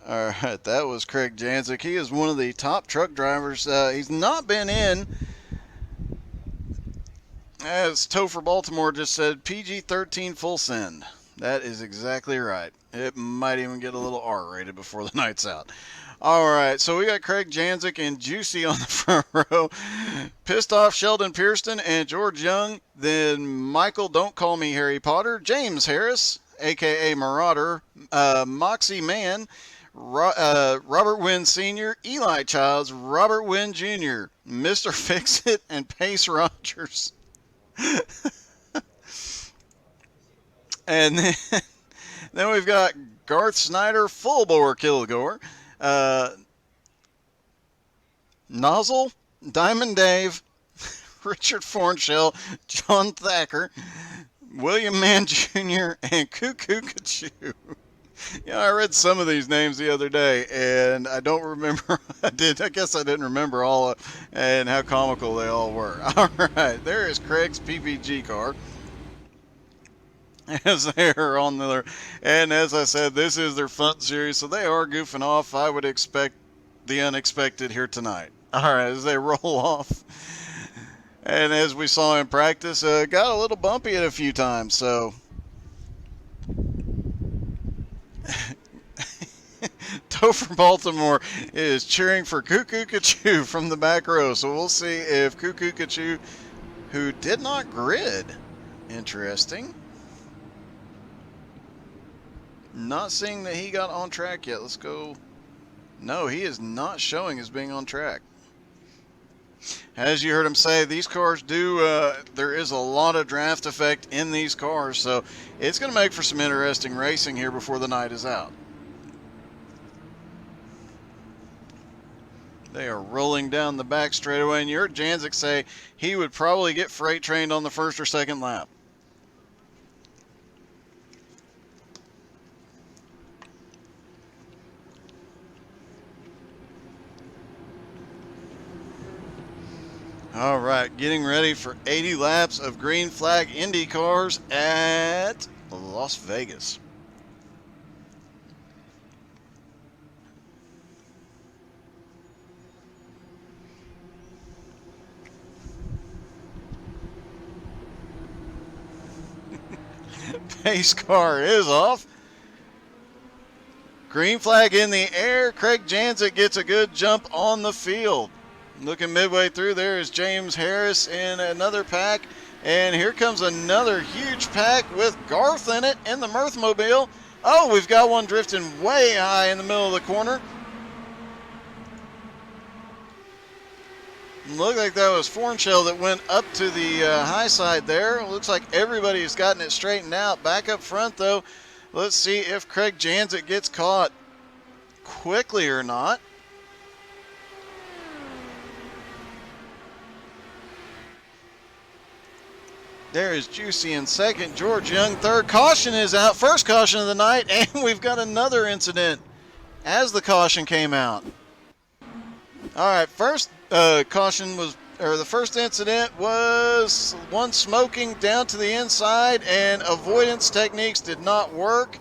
All right, that was Craig Janzik. He is one of the top truck drivers. He's not been in, as Topher Baltimore just said, PG-13 full send. That is exactly right. It might even get a little R-rated before the night's out. All right, so we got Craig Janzik and Juicy on the front row. Pissed off Sheldon Pearson and George Young. Then Michael, don't call me Harry Potter. James Harris, a.k.a. Marauder. Moxie Man. Robert Wynn Sr., Eli Childs, Robert Wynn Jr., Mr. Fix-It, and Pace Rogers. And then we've got Garth Snyder, Full Bore Kilgore, uh, Nozzle, Diamond Dave, Richard Fornshell, John Thacker, William Mann Jr., and Cuckoo Cachoo. I read some of these names the other day, and I don't remember. I guess I didn't remember all and how comical they all were. All right, there is Craig's PPG car. As they are on their, and as I said, this is their fun series, so they are goofing off. I would expect the unexpected here tonight. All right, as they roll off, and as we saw in practice, got a little bumpy at a few times. So Topher Baltimore is cheering for Cuckoo Cachoo from the back row. So we'll see if Cuckoo Cachoo, who did not grid, interesting. Not seeing that he got on track yet. Let's go. No, he is not showing as being on track. As you heard him say, these cars do, there is a lot of draft effect in these cars, so it's going to make for some interesting racing here before the night is out. They are rolling down the back straightaway, and you heard Janzik say he would probably get freight trained on the first or second lap. All right, getting ready for 80 laps of green flag Indy cars at Las Vegas. Pace car is off. Green flag in the air. Craig Janzik gets a good jump on the field. Looking midway through, there is James Harris in another pack. And here comes another huge pack with Garth in it in the Mirthmobile. Oh, we've got one drifting way high in the middle of the corner. Looked like that was Fornshell that went up to the high side there. Looks like everybody's gotten it straightened out. Back up front, though, let's see if Craig Janzik gets caught quickly or not. There is Juicy in second. George Young third. Caution is out. First caution of the night, and we've got another incident as the caution came out. All right, first caution was, or the first incident was one smoking down to the inside, and avoidance techniques did not work.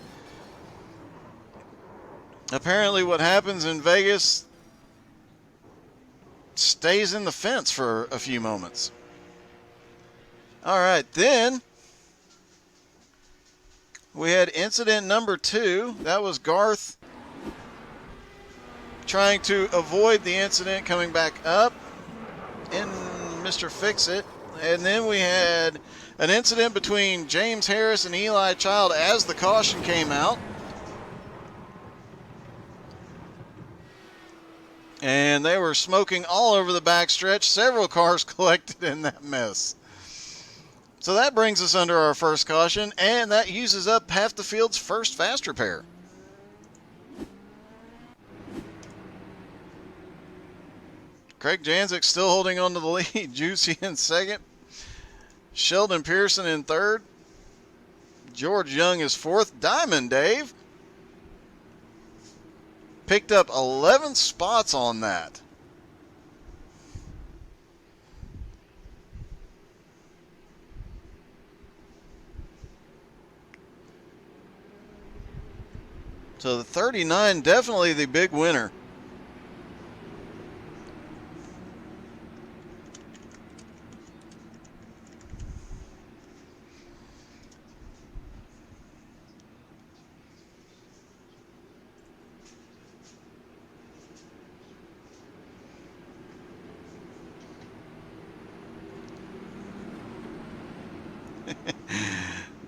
Apparently what happens in Vegas stays in the fence for a few moments. All right, then we had incident number 2. That was Garth trying to avoid the incident coming back up in Mr. Fix-It. And then we had an incident between James Harris and Eli Child as the caution came out. And they were smoking all over the backstretch. Several cars collected in that mess. So that brings us under our first caution, and that uses up half the field's first fast repair. Craig Janzik still holding on to the lead. Juicy in second. Sheldon Pearson in third. George Young is fourth. Diamond Dave picked up 11 spots on that. So the 39 definitely the big winner.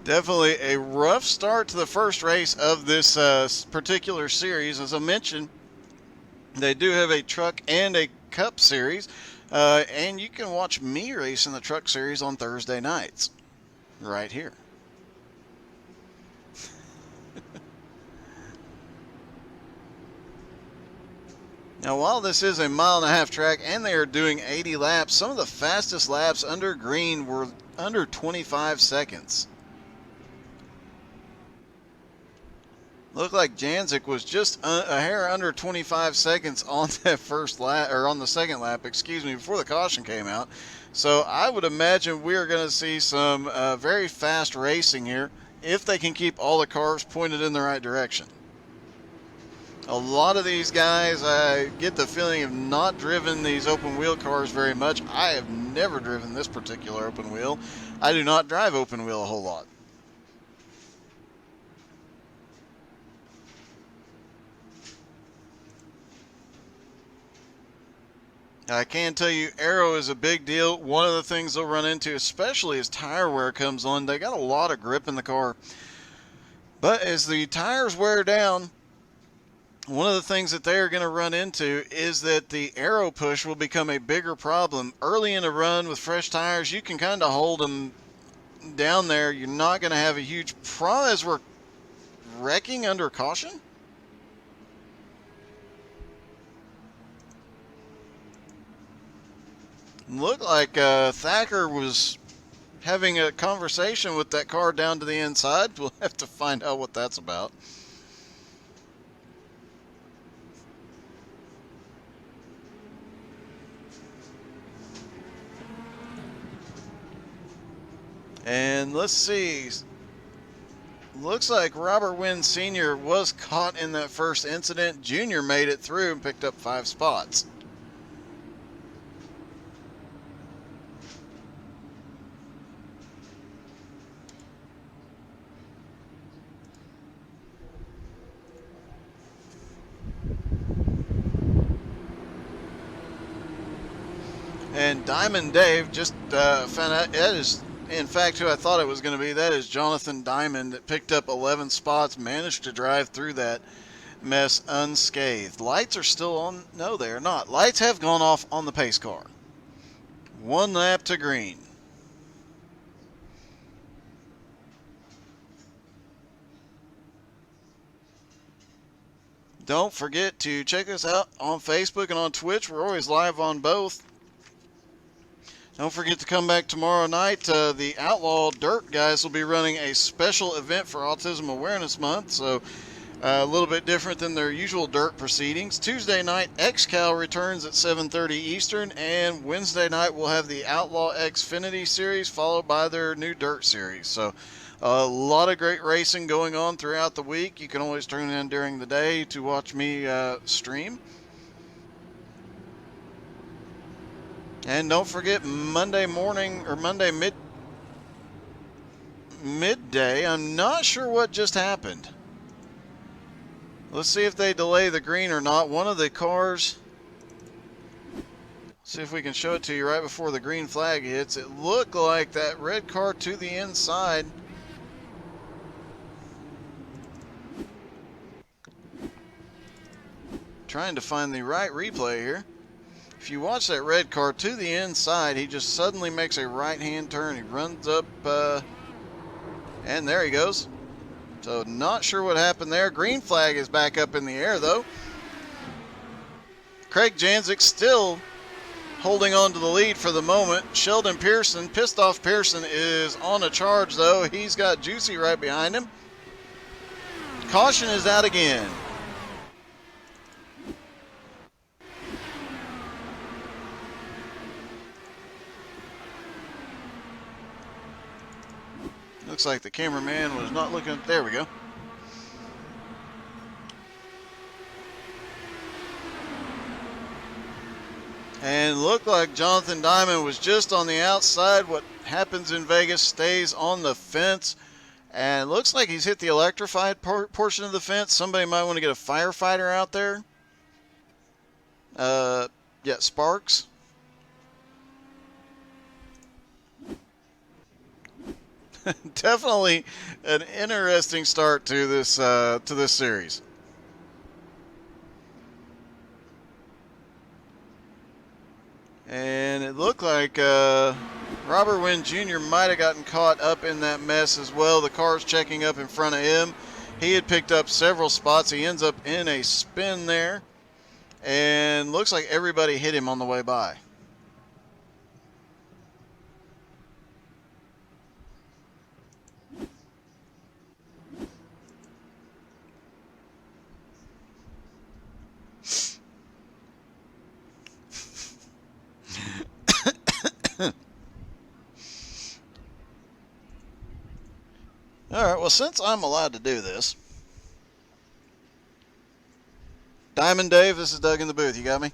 Definitely a rough start to the first race of this particular series. As I mentioned, they do have a truck and a cup series, and you can watch me race in the truck series on Thursday nights right here. Now, while this is a 1.5-mile track and they are doing 80 laps, some of the fastest laps under green were under 25 seconds. Looked like Janzik was just a hair under 25 seconds on that first lap, or on the second lap, excuse me, before the caution came out. So I would imagine we are going to see some very fast racing here if they can keep all the cars pointed in the right direction. A lot of these guys, I get the feeling, have not driven these open wheel cars very much. I have never driven this particular open wheel. I do not drive open wheel a whole lot. I can tell you, aero is a big deal. One of the things they'll run into, especially as tire wear comes on, they got a lot of grip in the car. But as the tires wear down, one of the things that they are going to run into is that the aero push will become a bigger problem. Early in a run with fresh tires, you can kind of hold them down there. You're not going to have a huge problem as we're wrecking under caution. Looked like Thacker was having a conversation with that car down to the inside. We'll have to find out what that's about. And let's see. Looks like Robert Wynn Sr. was caught in that first incident. Junior made it through and picked up 5 spots. And Diamond Dave just found out that is, in fact, who I thought it was going to be. That is Jonathan Diamond that picked up 11 spots, managed to drive through that mess unscathed. Lights are still on. No, they are not. Lights have gone off on the pace car. 1 lap to green. Don't forget to check us out on Facebook and on Twitch. We're always live on both. Don't forget to come back tomorrow night. The Outlaw Dirt guys will be running a special event for Autism Awareness Month, so a little bit different than their usual dirt proceedings. Tuesday night, XCal returns at 7:30 Eastern, and Wednesday night we'll have the Outlaw Xfinity Series followed by their new dirt series. So a lot of great racing going on throughout the week. You can always tune in during the day to watch me stream. And don't forget Monday morning or Monday midday. I'm not sure what just happened. Let's see if they delay the green or not. One of the cars, see if we can show it to you right before the green flag hits. It looked like that red car to the inside. Trying to find the right replay here. If you watch that red car to the inside, he just suddenly makes a right-hand turn. He runs up, and there he goes. So not sure what happened there. Green flag is back up in the air, though. Craig Janzik still holding on to the lead for the moment. Sheldon Pearson, pissed off Pearson, is on a charge, though. He's got Juicy right behind him. Caution is out again. Looks like the cameraman was not looking. There we go. And looked like Jonathan Diamond was just on the outside. What happens in Vegas stays on the fence. And looks like he's hit the electrified portion of the fence. Somebody might want to get a firefighter out there. Yeah, Sparks. Definitely an interesting start to this series. And it looked like Robert Wynn Jr. might have gotten caught up in that mess as well. The car's checking up in front of him. He had picked up several spots. He ends up in a spin there. And looks like everybody hit him on the way by. All right, well, since I'm allowed to do this, Diamond Dave, this is Doug in the booth. You got me?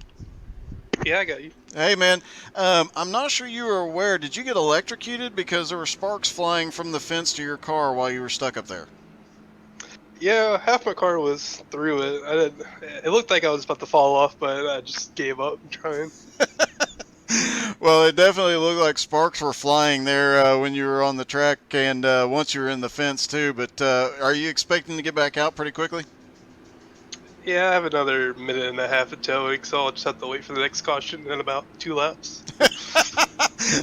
Yeah, I got you. Hey, man, I'm not sure you were aware. Did you get electrocuted because there were sparks flying from the fence to your car while you were stuck up there? Yeah, half my car was through it. It looked like I was about to fall off, but I just gave up trying. Well, it definitely looked like sparks were flying there when you were on the track and once you were in the fence, too. But are you expecting to get back out pretty quickly? Yeah, I have another minute and a half of towing, so I'll just have to wait for the next caution in about 2 laps.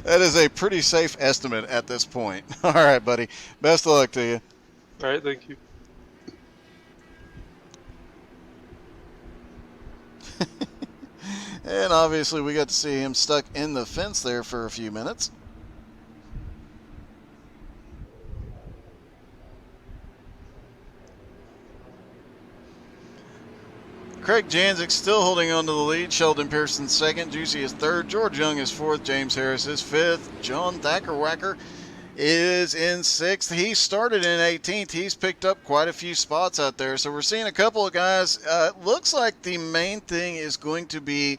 That is a pretty safe estimate at this point. All right, buddy. Best of luck to you. All right, thank you. And obviously we got to see him stuck in the fence there for a few minutes. Craig Janzik still holding on to the lead. Sheldon Pearson second. Juicy is third. George Young is fourth. James Harris is fifth. John Thackerwacker is in sixth. He started in 18th. He's picked up quite a few spots out there. So we're seeing a couple of guys. Looks like the main thing is going to be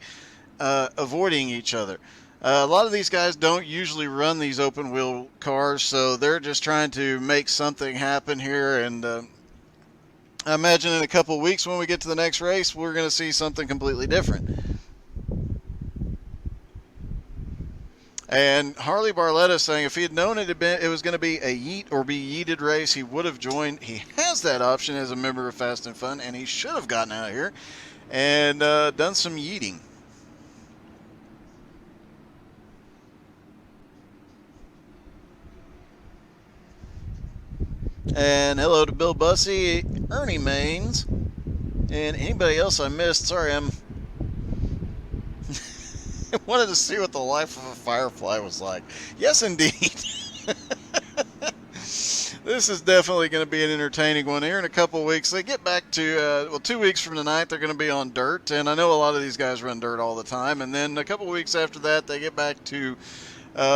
avoiding each other. A lot of these guys don't usually run these open wheel cars, so they're just trying to make something happen here. And I imagine in a couple of weeks when we get to the next race, we're going to see something completely different. And Harley Barletta saying if he had known it was going to be a yeet or be yeeted race, he would have joined. He has that option as a member of Fast and Fun, and he should have gotten out of here and done some yeeting. And hello to Bill Bussey, Ernie Maines, and anybody else I missed. Sorry, I wanted to see what the life of a firefly was like. Yes, indeed. This is definitely going to be an entertaining one. Here in a couple of weeks, they get back to, 2 weeks from tonight, they're going to be on dirt. And I know a lot of these guys run dirt all the time. And then a couple of weeks after that, they get back to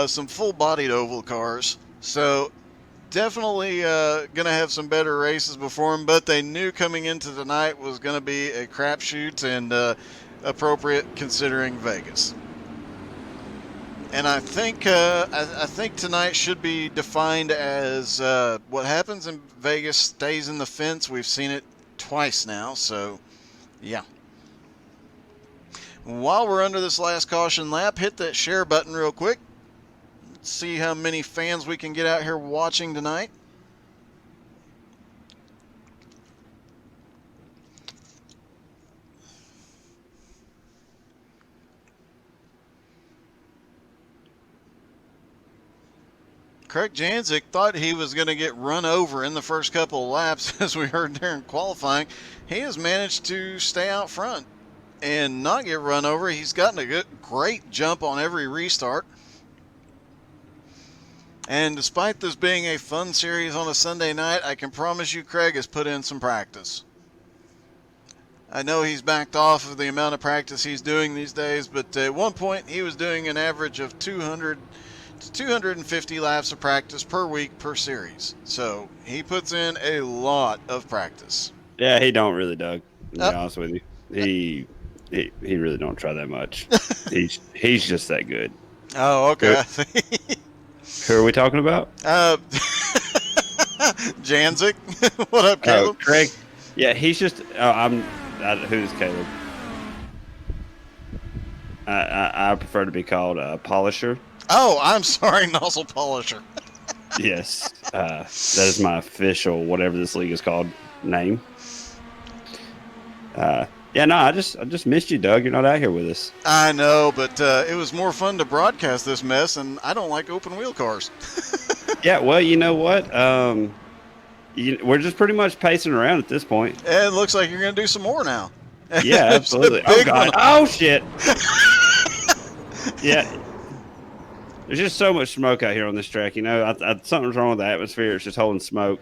some full-bodied oval cars. So definitely going to have some better races before them, but they knew coming into tonight was going to be a crapshoot and appropriate considering Vegas. And I think tonight should be defined as what happens in Vegas stays in the fence. We've seen it twice now, so yeah. While we're under this last caution lap, hit that share button real quick. See how many fans we can get out here watching tonight. Craig Janzik thought he was going to get run over in the first couple of laps, as we heard during qualifying. He has managed to stay out front and not get run over. He's gotten a great jump on every restart. And despite this being a fun series on a Sunday night, I can promise you Craig has put in some practice. I know he's backed off of the amount of practice he's doing these days, but at one point he was doing an average of 200 to 250 laps of practice per week per series. So he puts in a lot of practice. Yeah, he don't really, Doug. To be honest with you, He really don't try that much. He's just that good. Oh, Who, okay. who are we talking about? Janzik. What up, Oh, Caleb? Craig. Yeah, he's just. Who's Caleb? I prefer to be called a polisher. Oh, I'm sorry, nozzle polisher. Yes, that is my official whatever this league is called name. Yeah, no, I just missed you, Doug. You're not out here with us. I know, but it was more fun to broadcast this mess, and I don't like open wheel cars. Yeah, well, you know what? We're just pretty much pacing around at this point. It looks like you're going to do some more now. Yeah, There's a absolutely. Oh big God! one. Oh shit! Yeah, there's just so much smoke out here on this track. Something's wrong with the atmosphere. It's just holding smoke.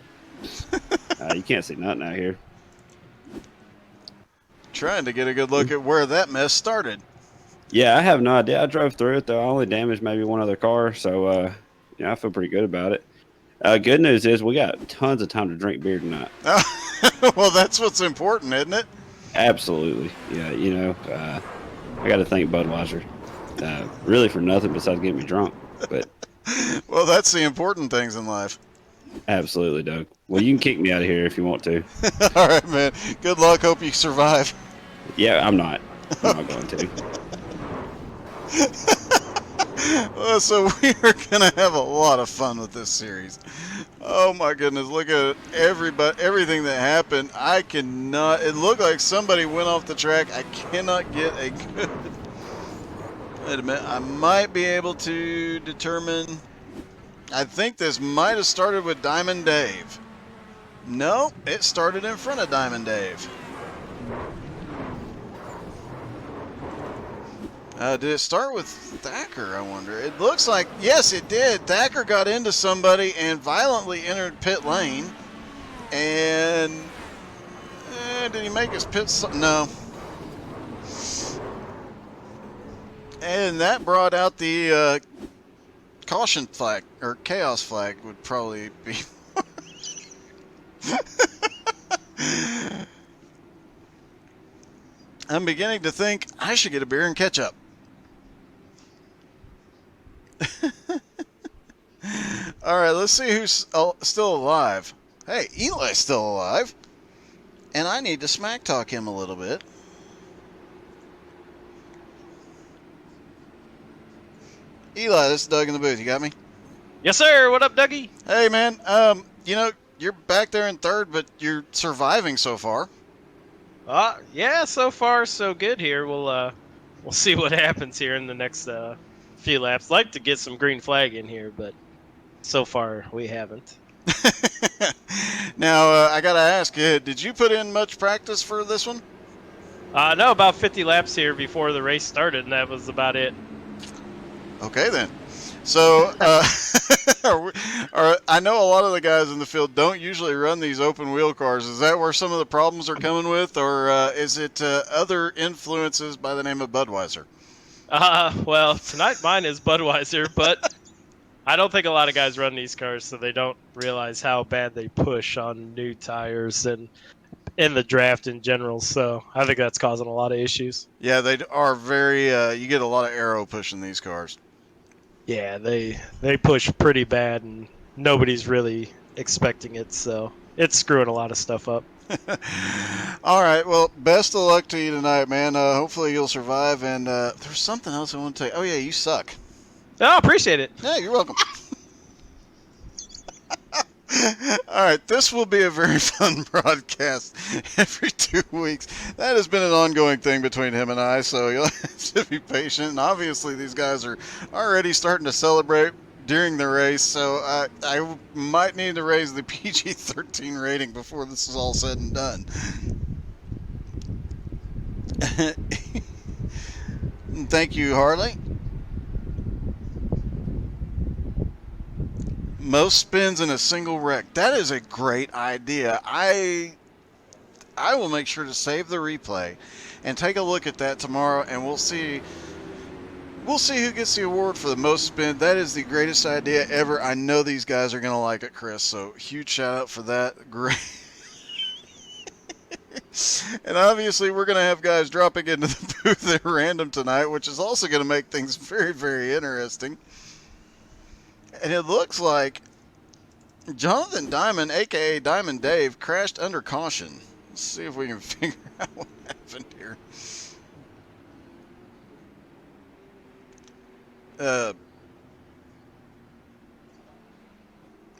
You can't see nothing out here. Trying to get a good look at where that mess started. Yeah, I have no idea. I drove through it though. I only damaged maybe one other car, so I feel pretty good about it. Good news is we got tons of time to drink beer tonight. Well, that's what's important, isn't it? Absolutely. Yeah, I got to thank Budweiser. Really for nothing besides getting me drunk. But Well, that's the important things in life. absolutely, Doug. Well, you can kick me out of here if you want to. All right, man. Good luck. Hope you survive. Yeah, I'm not. I'm not going to. So we are going to have a lot of fun with this series. Oh my goodness, look at everything that happened. I cannot, it looked like somebody went off the track. I cannot get a good, wait a minute, I might be able to determine, I think this might have started with Diamond Dave. No, it started in front of Diamond Dave. Did it start with Thacker, I wonder? It looks like, yes, it did. Thacker got into somebody and violently entered pit lane. And did he make his pit? No. And that brought out the caution flag, or chaos flag would probably be. I'm beginning to think I should get a beer and catch up. All right, let's see who's still alive. Hey, Eli's still alive. And I need to smack talk him a little bit. Eli, this is Doug in the booth. You got me? Yes, sir. What up, Dougie? Hey, man. You're back there in third, but you're surviving so far. Yeah. So far, so good here. We'll see what happens here in the next few laps. Like to get some green flag in here, but so far we haven't. Now, I got to ask, did you put in much practice for this one? No, about 50 laps here before the race started, and that was about it. Okay, then. So, I know a lot of the guys in the field don't usually run these open wheel cars. Is that where some of the problems are coming with, or is it other influences by the name of Budweiser? Well, tonight mine is Budweiser, but I don't think a lot of guys run these cars, so they don't realize how bad they push on new tires and in the draft in general. So I think that's causing a lot of issues. Yeah, they are very. You get a lot of aero pushing these cars. Yeah, they push pretty bad, and nobody's really expecting it, so it's screwing a lot of stuff up. All right, well, best of luck to you tonight, man. Hopefully you'll survive. And there's something else I want to tell you. Oh, yeah, you suck. Oh, appreciate it. Yeah, you're welcome. All right, this will be a very fun broadcast every 2 weeks. That has been an ongoing thing between him and I, so you'll have to be patient. And obviously, these guys are already starting to celebrate during the race, so I might need to raise the PG-13 rating before this is all said and done. Thank you, Harley. Most spins in a single wreck. That is a great idea. I will make sure to save the replay and take a look at that tomorrow, and we'll see who gets the award for the most spin. That is the greatest idea ever. I know these guys are going to like it, Chris, so huge shout out for that. Great. And obviously, we're going to have guys dropping into the booth at random tonight, which is also going to make things very, very interesting. And it looks like Jonathan Diamond, a.k.a. Diamond Dave, crashed under caution. Let's see if we can figure out what happened here.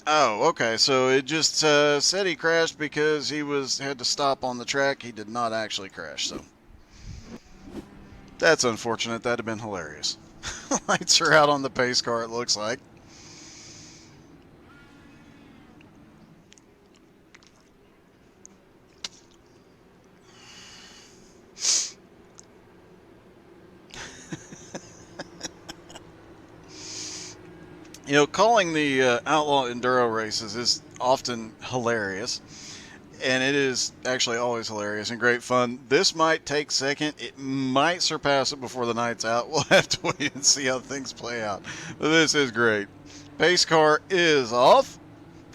Oh, okay. So it just said he crashed because he had to stop on the track. He did not actually crash, so that's unfortunate. That'd have been hilarious. Lights are out on the pace car, it looks like. You know, calling the Outlaw Enduro races is often hilarious, and it is actually always hilarious and great fun. This might take second. It might surpass it before the night's out. We'll have to wait and see how things play out. But this is great. Pace car is off.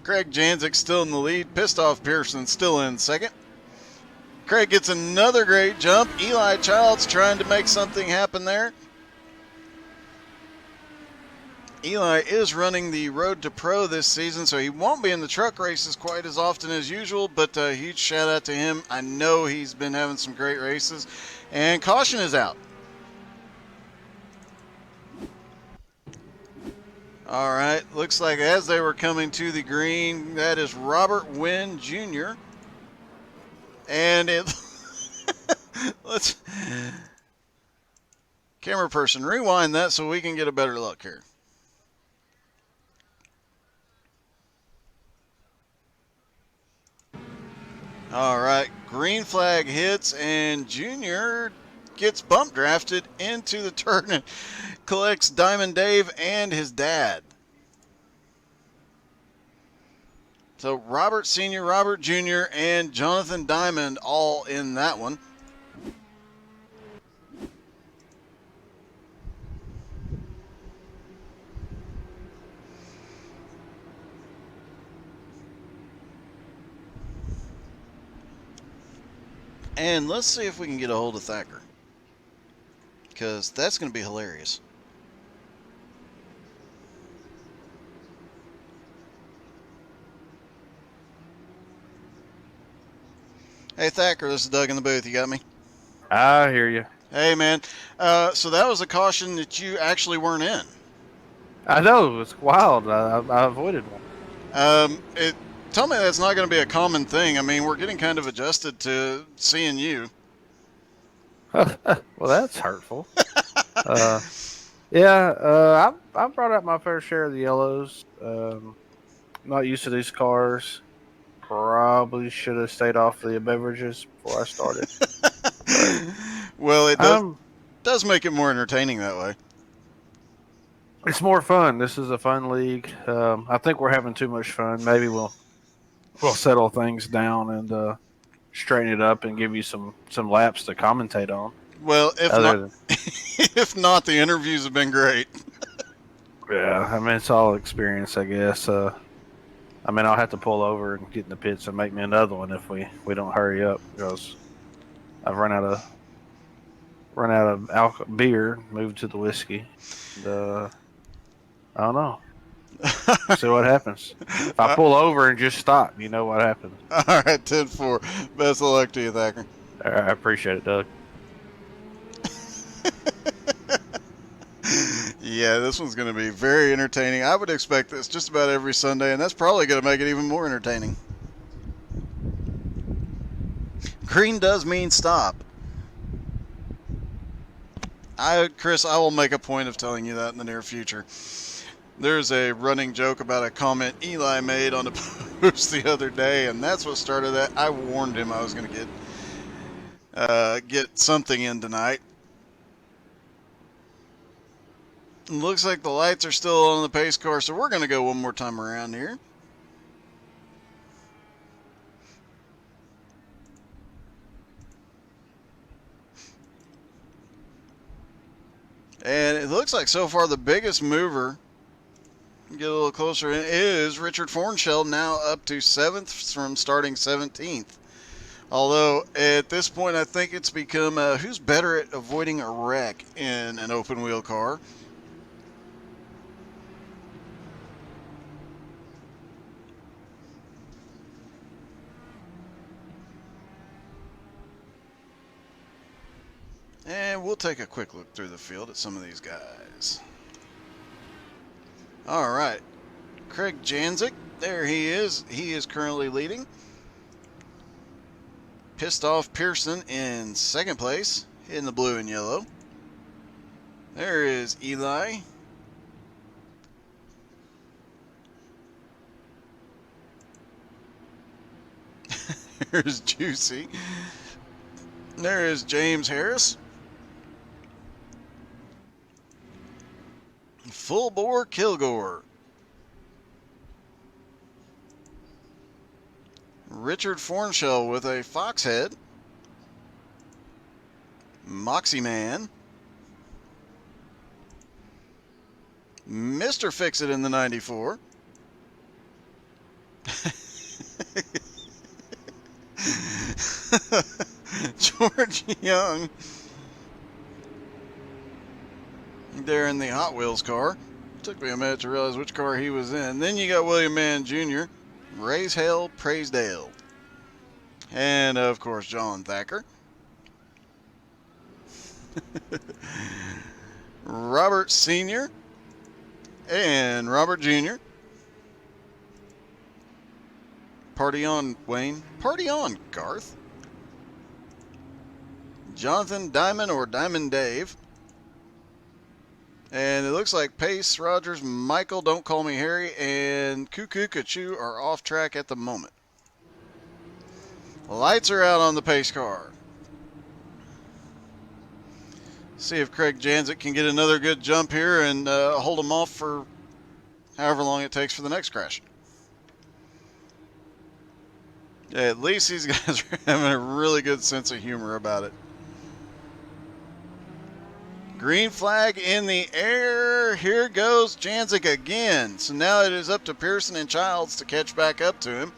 Craig Janzik still in the lead. Pissed off Pearson still in second. Craig gets another great jump. Eli Childs trying to make something happen there. Eli is running the Road to Pro this season, so he won't be in the truck races quite as often as usual, but a huge shout out to him. I know he's been having some great races. And caution is out. All right, looks like as they were coming to the green, that is Robert Wynn Jr. And it... let's... Camera person, rewind that so we can get a better look here. All right, green flag hits, and Junior gets bump drafted into the turn and collects Diamond Dave and his dad. So Robert Sr., Robert Jr., and Jonathan Diamond all in that one. And let's see if we can get a hold of Thacker, because that's going to be hilarious. Hey, Thacker, this is Doug in the booth. You got me? I hear you. Hey, man. So that was a caution that you actually weren't in. I know, it's wild. I avoided one. Tell me that's not going to be a common thing. I mean, we're getting kind of adjusted to seeing you. Well, that's hurtful. Yeah, I brought out my fair share of the yellows. Not used to these cars. Probably should have stayed off the beverages before I started. Well, it does make it more entertaining that way. It's more fun. This is a fun league. I think we're having too much fun. Maybe we'll settle things down and straighten it up and give you some laps to commentate on. Well, if not, the interviews have been great. Yeah, I mean, it's all experience, I guess. I mean, I'll have to pull over and get in the pits and make me another one if we don't hurry up, because I've run out of beer, moved to the whiskey. And, I don't know. See what happens. If I pull over and just stop, you know what happens. All right, 10-4. Best of luck to you, Thacker. All right, I appreciate it, Doug. Yeah, this one's going to be very entertaining. I would expect this just about every Sunday, and that's probably going to make it even more entertaining. Green does mean stop. Chris, I will make a point of telling you that in the near future. There's a running joke about a comment Eli made on a post the other day, and that's what started that. I warned him I was going to get something in tonight. Looks like the lights are still on the pace car, so we're going to go one more time around here. And it looks like so far the biggest mover, get a little closer in, is Richard Fornshell, now up to 7th from starting 17th. Although at this point, I think it's become who's better at avoiding a wreck in an open wheel car. And we'll take a quick look through the field at some of these guys. All right, Craig Janzik, there he is. He is currently leading. Pissed Off Pearson in second place in the blue and yellow. There is Eli. There's Juicy. There is James Harris. Full Bore Kilgore. Richard Fornshell with a fox head. Moxie Man. Mr. Fix-It in the 94. George Young. There in the Hot Wheels car. Took me a minute to realize which car he was in. Then you got William Mann Jr., Raise Hell, Praise Dale. And of course, John Thacker. Robert Sr. and Robert Jr. Party on, Wayne. Party on, Garth. Jonathan Diamond or Diamond Dave. And it looks like Pace, Rogers, Michael, Don't Call Me Harry, and Cuckoo Kachu are off track at the moment. Lights are out on the pace car. See if Craig Janzik can get another good jump here and hold him off for however long it takes for the next crash. Yeah, at least these guys are having a really good sense of humor about it. Green flag in the air. Here goes Janzik again. So now it is up to Pearson and Childs to catch back up to him.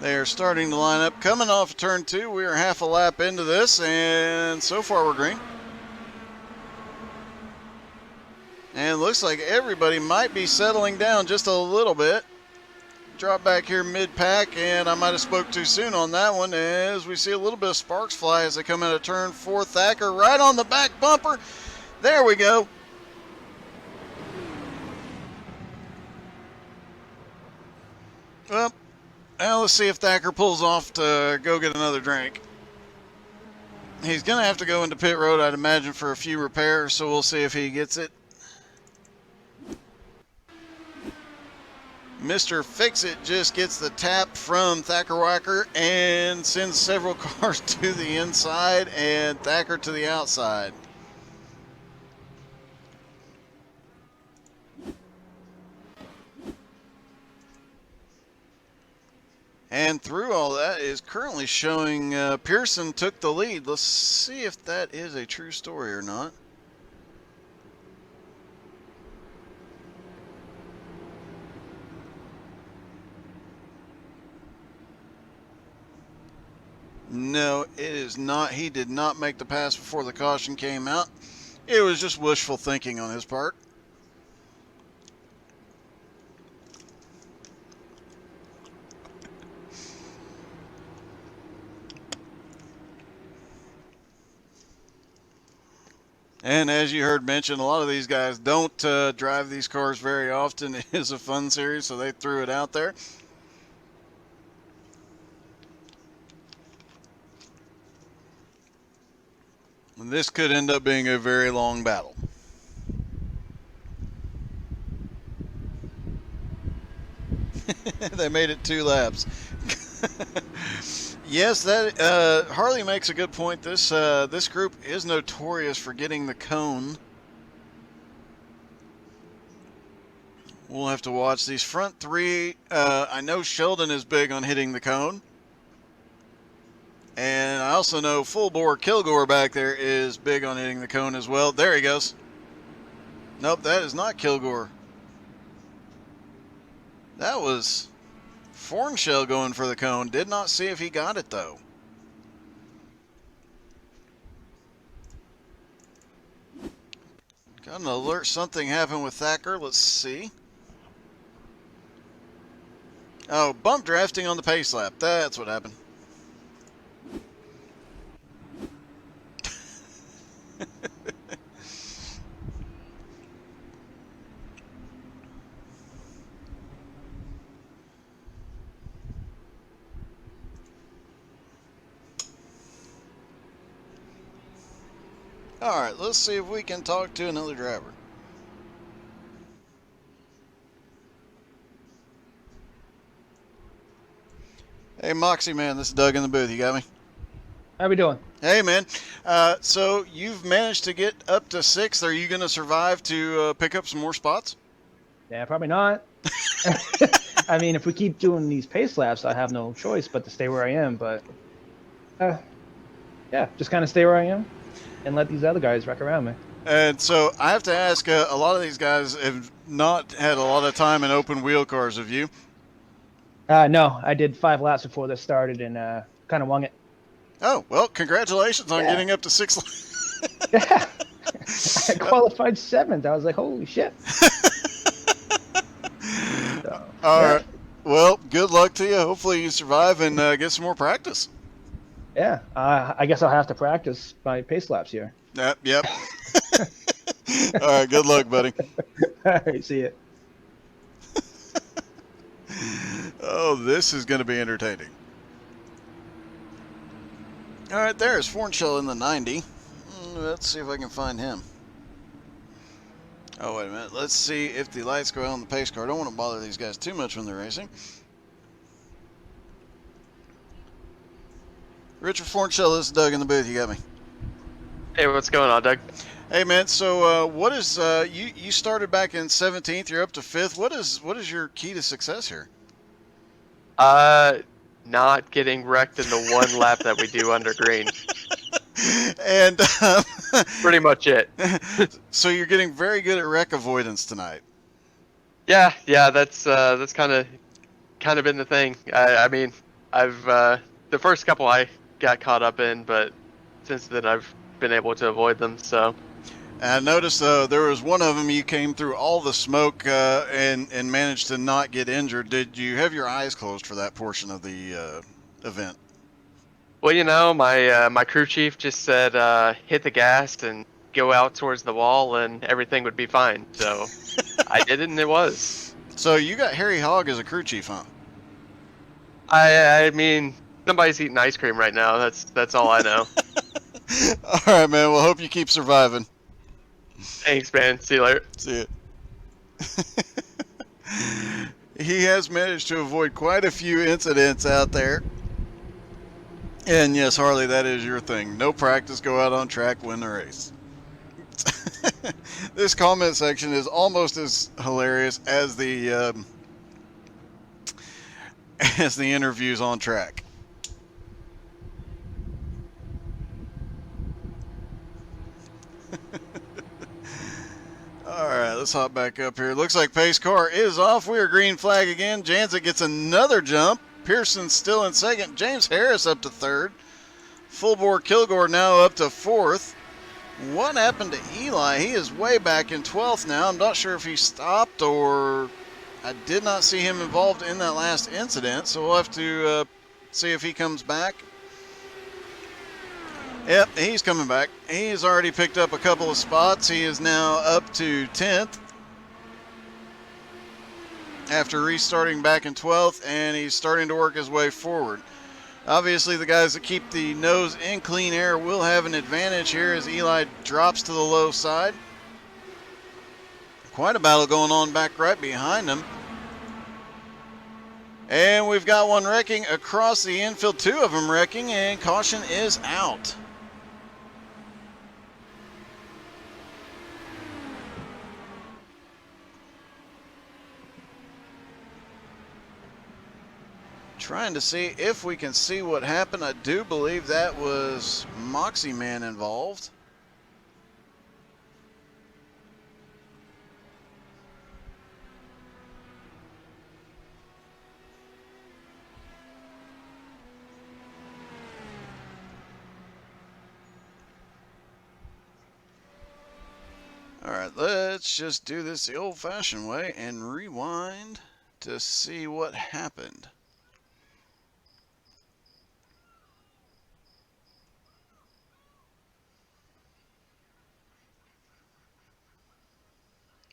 They are starting to line up. Coming off turn 2, we are half a lap into this, and so far we're green. And it looks like everybody might be settling down just a little bit. Drop back here mid-pack, and I might have spoke too soon on that one as we see a little bit of sparks fly as they come out of turn 4. Thacker right on the back bumper. There we go. Well, let's see if Thacker pulls off to go get another drink. He's going to have to go into pit road, I'd imagine, for a few repairs, so we'll see if he gets it. Mr. Fix-It just gets the tap from Thacker Wacker and sends several cars to the inside and Thacker to the outside. And through all that is currently showing Pearson took the lead. Let's see if that is a true story or not. No, it is not. He did not make the pass before the caution came out. It was just wishful thinking on his part. And as you heard mentioned, a lot of these guys don't drive these cars very often. It is a fun series, so they threw it out there. And this could end up being a very long battle. They made it 2 laps. Yes, that Harley makes a good point. This group is notorious for getting the cone. We'll have to watch these front 3. I know Sheldon is big on hitting the cone. And I also know Full Bore Kilgore back there is big on hitting the cone as well. There he goes. Nope, that is not Kilgore. That was Fornshell going for the cone. Did not see if he got it, though. Got an alert. Something happened with Thacker. Let's see. Oh, bump drafting on the pace lap. That's what happened. All right, let's see if we can talk to another driver. Hey, Moxie, man, this is Doug in the booth. You got me? How we doing? Hey, man. So you've managed to get up to 6th. Are you going to survive to pick up some more spots? Yeah, probably not. I mean, if we keep doing these pace laps, I have no choice but to stay where I am. But yeah, just kind of stay where I am and let these other guys wreck around me. And so I have to ask, a lot of these guys have not had a lot of time in open wheel cars. Have you? No, I did 5 laps before this started and kind of wung it. Oh, well, congratulations on Yeah. getting up to 6th. Yeah, I qualified 7th. I was like, holy shit. So, All yeah. right. Well, good luck to you. Hopefully you survive and get some more practice. Yeah, I guess I'll have to practice my pace laps here. Yep. All right, good luck, buddy. All right, see ya. Oh, this is going to be entertaining. All right, there's Fornshell in the 90. Let's see if I can find him. Oh, wait a minute. Let's see if the lights go out on the pace car. I don't want to bother these guys too much when they're racing. Richard Fornshell, this is Doug in the booth. You got me. Hey, what's going on, Doug? Hey, man. So, what is you started back in 17th? You're up to 5th. What is your key to success here? Not getting wrecked in the one lap that we do under green. And Pretty much it. so you're getting very good at wreck avoidance tonight. Yeah, that's kind of been the thing. I mean, I've the first couple I got caught up in, but since then I've been able to avoid them. So. I noticed there was one of them you came through all the smoke and managed to not get injured. Did you have your eyes closed for that portion of the event? Well, you know, my crew chief just said hit the gas and go out towards the wall, and everything would be fine. So I did it, and it was. So you got Harry Hogg as a crew chief, huh? I mean, somebody's eating ice cream right now. That's all I know. All right, man. Well, hope you keep surviving. Thanks, man. See you later. See it. He has managed to avoid quite a few incidents out there. And yes, Harley, that is your thing. No practice, go out on track, win the race. This comment section is almost as hilarious as the interviews on track. All right, let's hop back up here. Looks like pace car is off. We are green flag again. Janzik gets another jump. Pearson's still in second. James Harris up to third. Full Bore Kilgore now up to fourth. What happened to Eli? He is way back in 12th now. I'm not sure if he stopped or I did not see him involved in that last incident, so we'll have to see if he comes back. Yep, he's coming back. He's already picked up a couple of spots. He is now up to 10th after restarting back in 12th, and he's starting to work his way forward. Obviously, the guys that keep the nose in clean air will have an advantage here as Eli drops to the low side. Quite a battle going on back right behind him. And we've got one wrecking across the infield, 2 of them wrecking, and caution is out. Trying to see if we can see what happened. I do believe that was Moxie Man involved. All right, let's just do this the old-fashioned way and rewind to see what happened.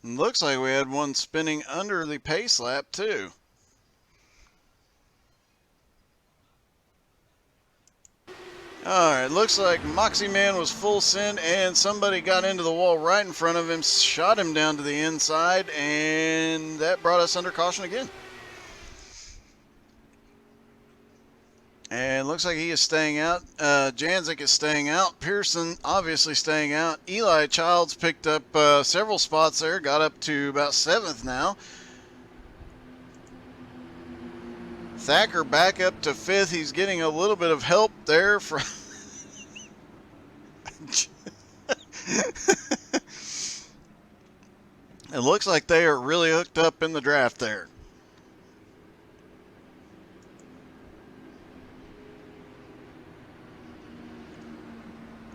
Looks like we had one spinning under the pace lap too. Alright, looks like Moxie Man was full send and somebody got into the wall right in front of him, shot him down to the inside, and that brought us under caution again. And looks like he is staying out. Janzik is staying out. Pearson obviously staying out. Eli Childs picked up several spots there, got up to about 7th now. Thacker back up to 5th. He's getting a little bit of help there from... It looks like they are really hooked up in the draft there.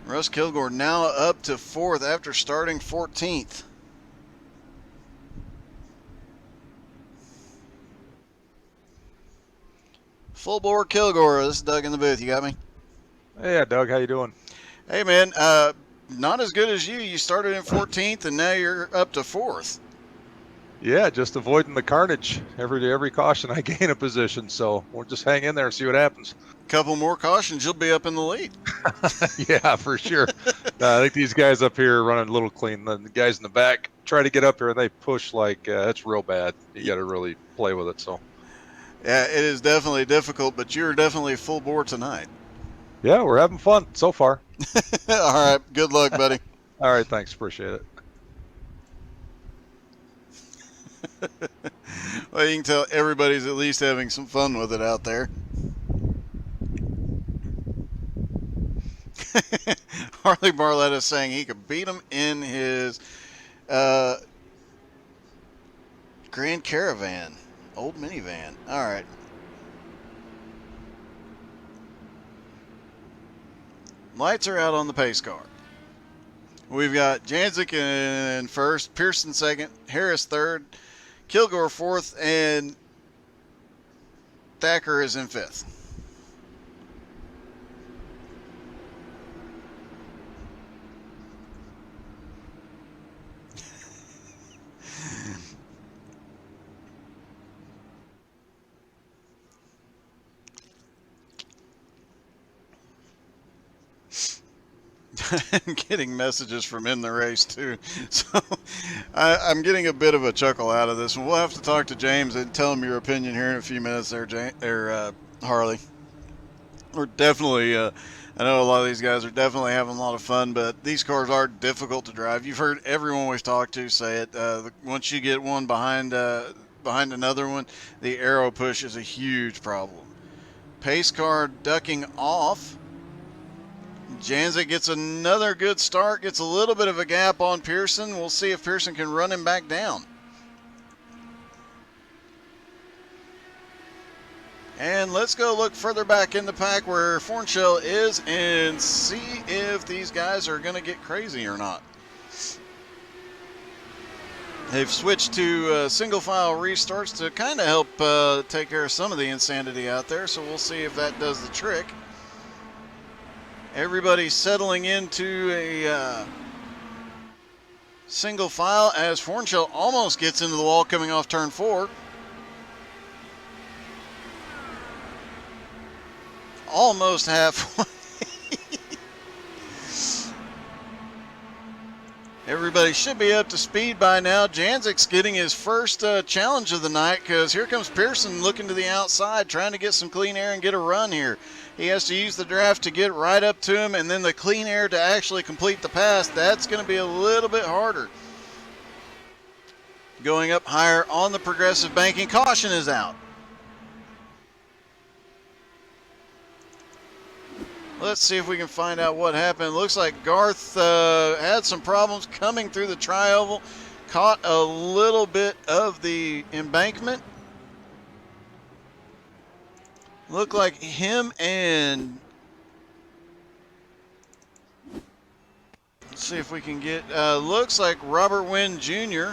Russ Kilgore now up to 4th after starting 14th. Full board Kilgore. This is Doug in the booth. You got me? Yeah, Doug, how you doing? Hey, man. Not as good as you. You started in 14th, and now you're up to 4th. Yeah, just avoiding the carnage. Every caution I gain a position, so we'll just hang in there and see what happens. Couple more cautions, you'll be up in the lead. Yeah, for sure. I think these guys up here are running a little clean. The guys in the back try to get up here, and they push like it's real bad. You got to really play with it. So. Yeah, it is definitely difficult, but you're definitely full board tonight. Yeah, we're having fun so far. All right, good luck, buddy. All right, thanks. Appreciate it. Well, you can tell everybody's at least having some fun with it out there. Harley Barletta saying he could beat him in his Grand Caravan, old minivan. All right. Lights are out on the pace car. We've got Janzik in 1st, Pearson 2nd, Harris 3rd, Kilgore 4th, and Thacker is in 5th. I'm getting messages from in the race too, so I'm getting a bit of a chuckle out of this. We'll have to talk to James and tell him your opinion here in a few minutes there, Harley. We're definitely, I know a lot of these guys are definitely having a lot of fun, but these cars are difficult to drive. You've heard everyone we've talked to say it. Once you get one behind another one, the aero push is a huge problem. Pace car ducking off. Janzik gets another good start, gets a little bit of a gap on Pearson. We'll see if Pearson can run him back down. And let's go look further back in the pack where Fornshell is and see if these guys are going to get crazy or not. They've switched to single file restarts to kind of help take care of some of the insanity out there, so we'll see if that does the trick. Everybody's settling into a single file as Fornshell almost gets into the wall coming off turn 4. Almost halfway. Everybody should be up to speed by now. Janzik's getting his first challenge of the night because here comes Pearson looking to the outside, trying to get some clean air and get a run here. He has to use the draft to get right up to him, and then the clean air to actually complete the pass. That's going to be a little bit harder. Going up higher on the progressive banking. Caution is out. let's see if we can find out what happened. Looks like Garth had some problems coming through the tri-oval, caught a little bit of the embankment. Looked like him and, let's see if we can get, looks like Robert Wynn Jr.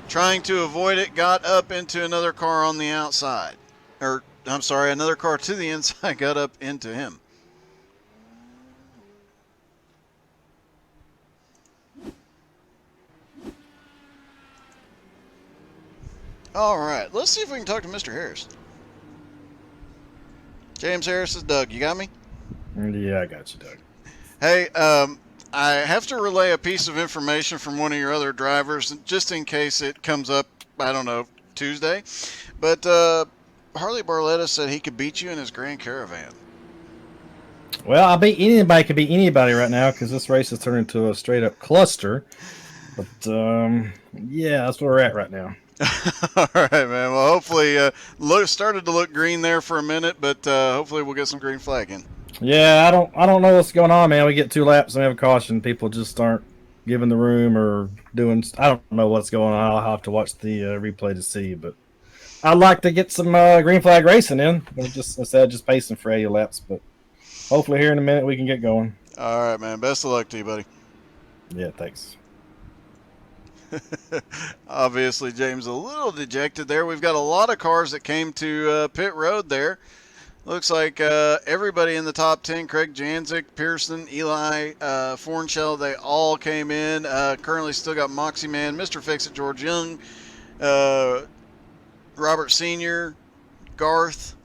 trying to avoid it, got up into another car on the outside. Or, I'm sorry, another car to the inside got up into him. All right, let's see if we can talk to Mr. Harris. James Harris is Doug. You got me? Yeah, I got you, Doug. Hey, I have to relay a piece of information from one of your other drivers, just in case it comes up, I don't know, Tuesday. But Harley Barletta said he could beat you in his Grand Caravan. Well, I bet anybody could beat anybody right now because this race has turned into a straight up cluster. But yeah, that's where we're at right now. All right, man. Well, hopefully, started to look green there for a minute, but hopefully we'll get some green flagging. Yeah, I don't know what's going on, man. We get 2 laps and we have a caution. People just aren't giving the room or doing. I don't know what's going on. I'll have to watch the replay to see. But I'd like to get some green flag racing in. Instead of just pacing for 80 laps. But hopefully here in a minute we can get going. All right, man. Best of luck to you, buddy. Yeah, thanks. Obviously, James a little dejected there. We've got a lot of cars that came to pit road there. Looks like everybody in the top 10, Craig Janzik, Pearson, Eli, Fornshell, they all came in. Currently still got Moxie Man, Mr. Fix-It, George Young, Robert Sr., Garth,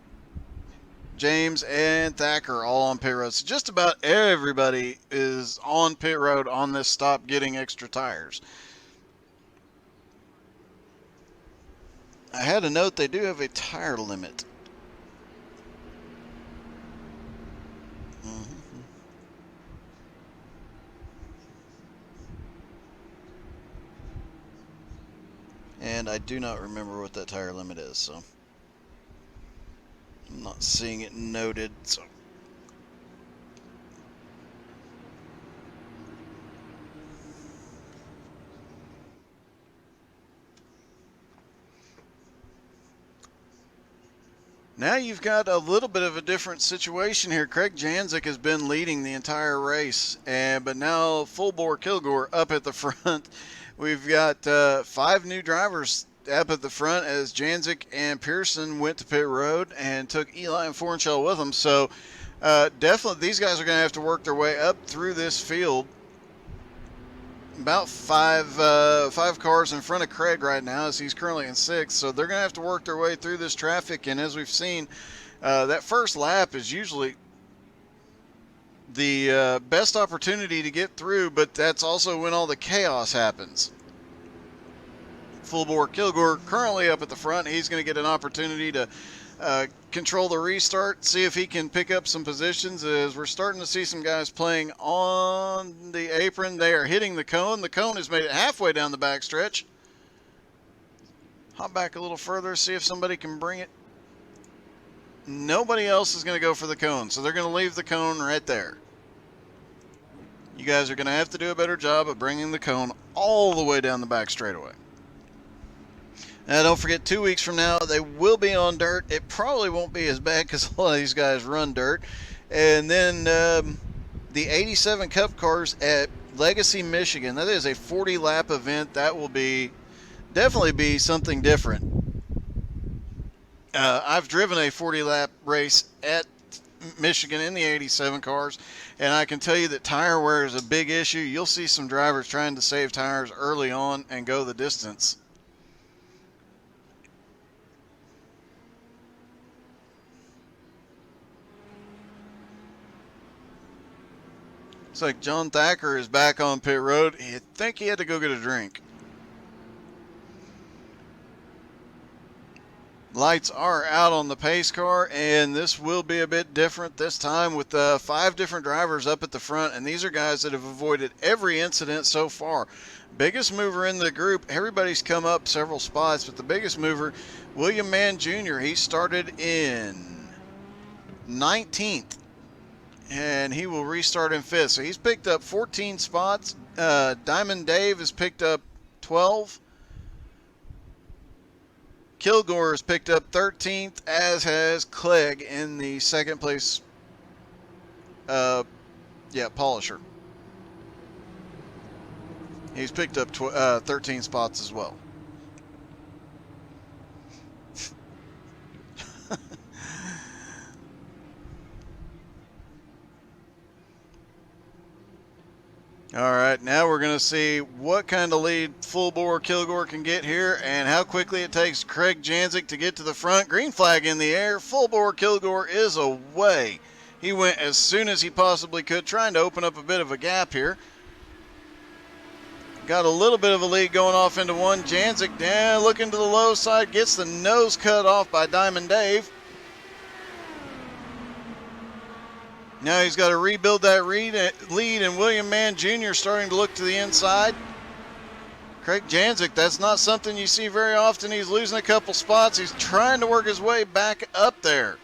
James, and Thacker all on pit road. So just about everybody is on pit road on this stop getting extra tires. I had a note they do have a tire limit. And I do not remember what that tire limit is, so I'm not seeing it noted. So now you've got a little bit of a different situation here. Craig Janzik has been leading the entire race, but now Full Bore Kilgore up at the front. We've got 5 new drivers up at the front as Janzik and Pearson went to pit road and took Eli and Fornshell with them. So definitely these guys are going to have to work their way up through this field. About five cars in front of Craig right now as he's currently in 6th. So they're going to have to work their way through this traffic. And as we've seen, that first lap is usually the best opportunity to get through, but that's also when all the chaos happens. Full Bore Kilgore currently up at the front. He's going to get an opportunity to control the restart, see if he can pick up some positions as we're starting to see some guys playing on the apron. They are hitting the cone. The cone has made it halfway down the backstretch. Hop back a little further, see if somebody can bring it. Nobody else is going to go for the cone, so they're going to leave the cone right there. You guys are going to have to do a better job of bringing the cone all the way down the back straightaway. Now, don't forget, 2 weeks from now, they will be on dirt. It probably won't be as bad because a lot of these guys run dirt. And then the 87 Cup cars at Legacy, Michigan. That is a 40-lap event. That will definitely be something different. I've driven a 40-lap race at Michigan in the 87 cars, and I can tell you that tire wear is a big issue. You'll see some drivers trying to save tires early on and go the distance. Looks like John Thacker is back on pit road. I think he had to go get a drink. Lights are out on the pace car, and this will be a bit different this time with 5 different drivers up at the front, and these are guys that have avoided every incident so far. Biggest mover in the group, everybody's come up several spots, but the biggest mover, William Mann Jr., he started in 19th. and he will restart in 5th. So he's picked up 14 spots. Diamond Dave has picked up 12. Kilgore has picked up 13th, as has Clegg in the 2nd place. Polisher. He's picked up 13 spots as well. All right, now we're going to see what kind of lead Full Bore Kilgore can get here and how quickly it takes Craig Janzik to get to the front. Green flag in the air. Full Bore Kilgore is away. He went as soon as he possibly could, trying to open up a bit of a gap here. Got a little bit of a lead going off into 1. Janzik down, looking to the low side, gets the nose cut off by Diamond Dave. Now he's got to rebuild that lead, and William Mann Jr. starting to look to the inside. Craig Janzik, that's not something you see very often. He's losing a couple spots. He's trying to work his way back up there.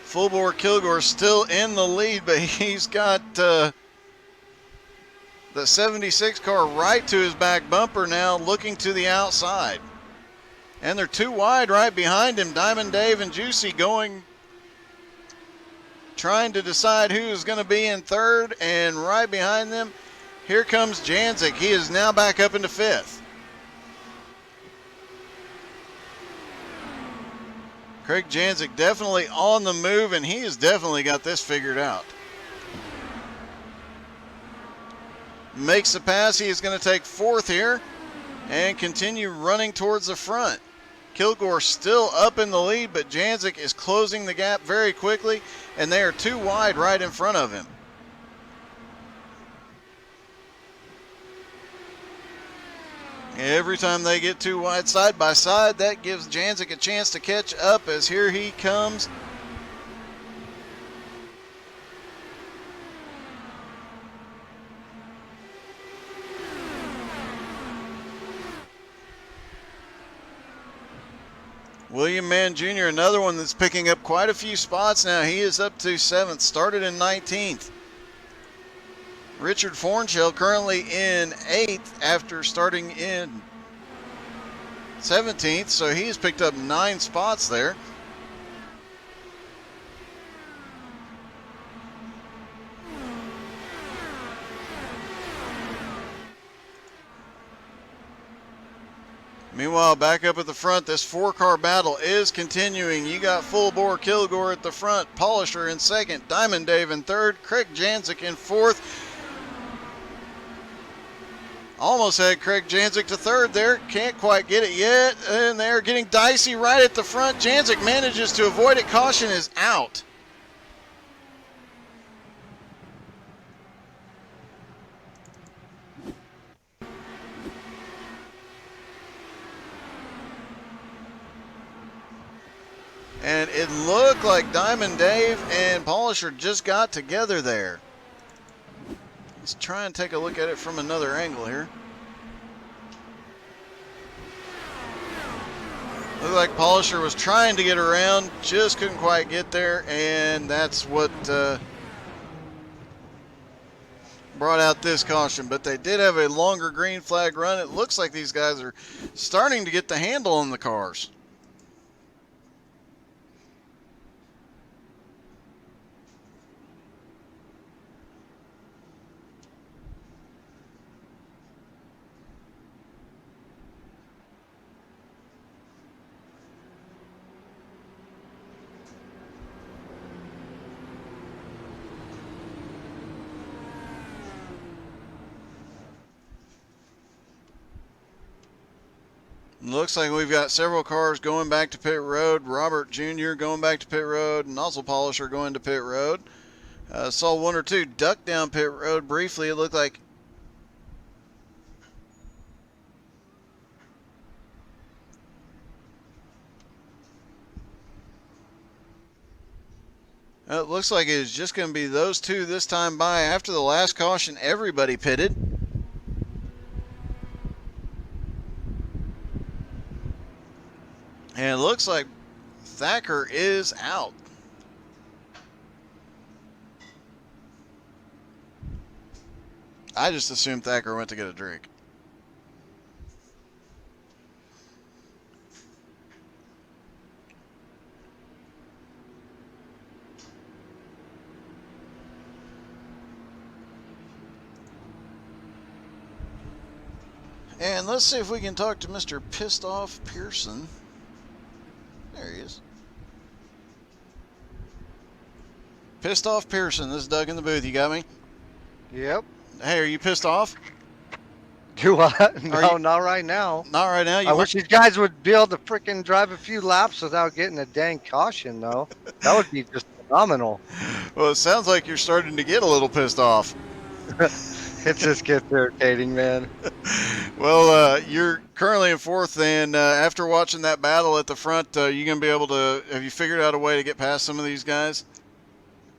Full Bore Kilgore still in the lead, but he's got the 76 car right to his back bumper now, looking to the outside. And they're too wide right behind him. Diamond Dave and Juicy trying to decide who is going to be in 3rd, and right behind them, here comes Janzik. He is now back up into 5th. Craig Janzik definitely on the move, and he has definitely got this figured out. Makes the pass. He is going to take 4th here and continue running towards the front. Kilgore still up in the lead, but Janzik is closing the gap very quickly, and they are too wide right in front of him. Every time they get too wide side by side, that gives Janzik a chance to catch up, as here he comes. William Mann Jr., another one that's picking up quite a few spots now. He is up to 7th, started in 19th. Richard Fornshell currently in 8th after starting in 17th, so he's picked up 9 spots there. Meanwhile, back up at the front, this 4-car battle is continuing. You got Full Bore Kilgore at the front, Polisher in 2nd, Diamond Dave in 3rd, Craig Janzik in 4th. Almost had Craig Janzik to 3rd there. Can't quite get it yet. And they're getting dicey right at the front. Janzik manages to avoid it. Caution is out. And it looked like Diamond Dave and Polisher just got together there. Let's try and take a look at it from another angle here. Looked like Polisher was trying to get around, just couldn't quite get there, and that's what brought out this caution. But they did have a longer green flag run. It looks like these guys are starting to get the handle on the cars. Looks like we've got several cars going back to pit road. Robert Jr. going back to pit road. Nozzle Polisher going to pit road. Saw 1 or 2 duck down pit road briefly. It looked like it looks like it's just going to be those 2 this time by. After the last caution, everybody pitted. looks like Thacker is out. I just assumed Thacker went to get a drink. And let's see if we can talk to Mr. Pissed Off Pearson. There he is. Pissed Off Pearson, this is Doug in the booth. You got me? Yep. Hey, are you pissed off? Do I? No, you- not right now. Not right now. I wish these guys would be able to freaking drive a few laps without getting a dang caution, though. That would be just phenomenal. Well, it sounds like you're starting to get a little pissed off. It just gets irritating, man. Well, you're currently in fourth, and after watching that battle at the front, you going to be able to, have you figured out a way to get past some of these guys?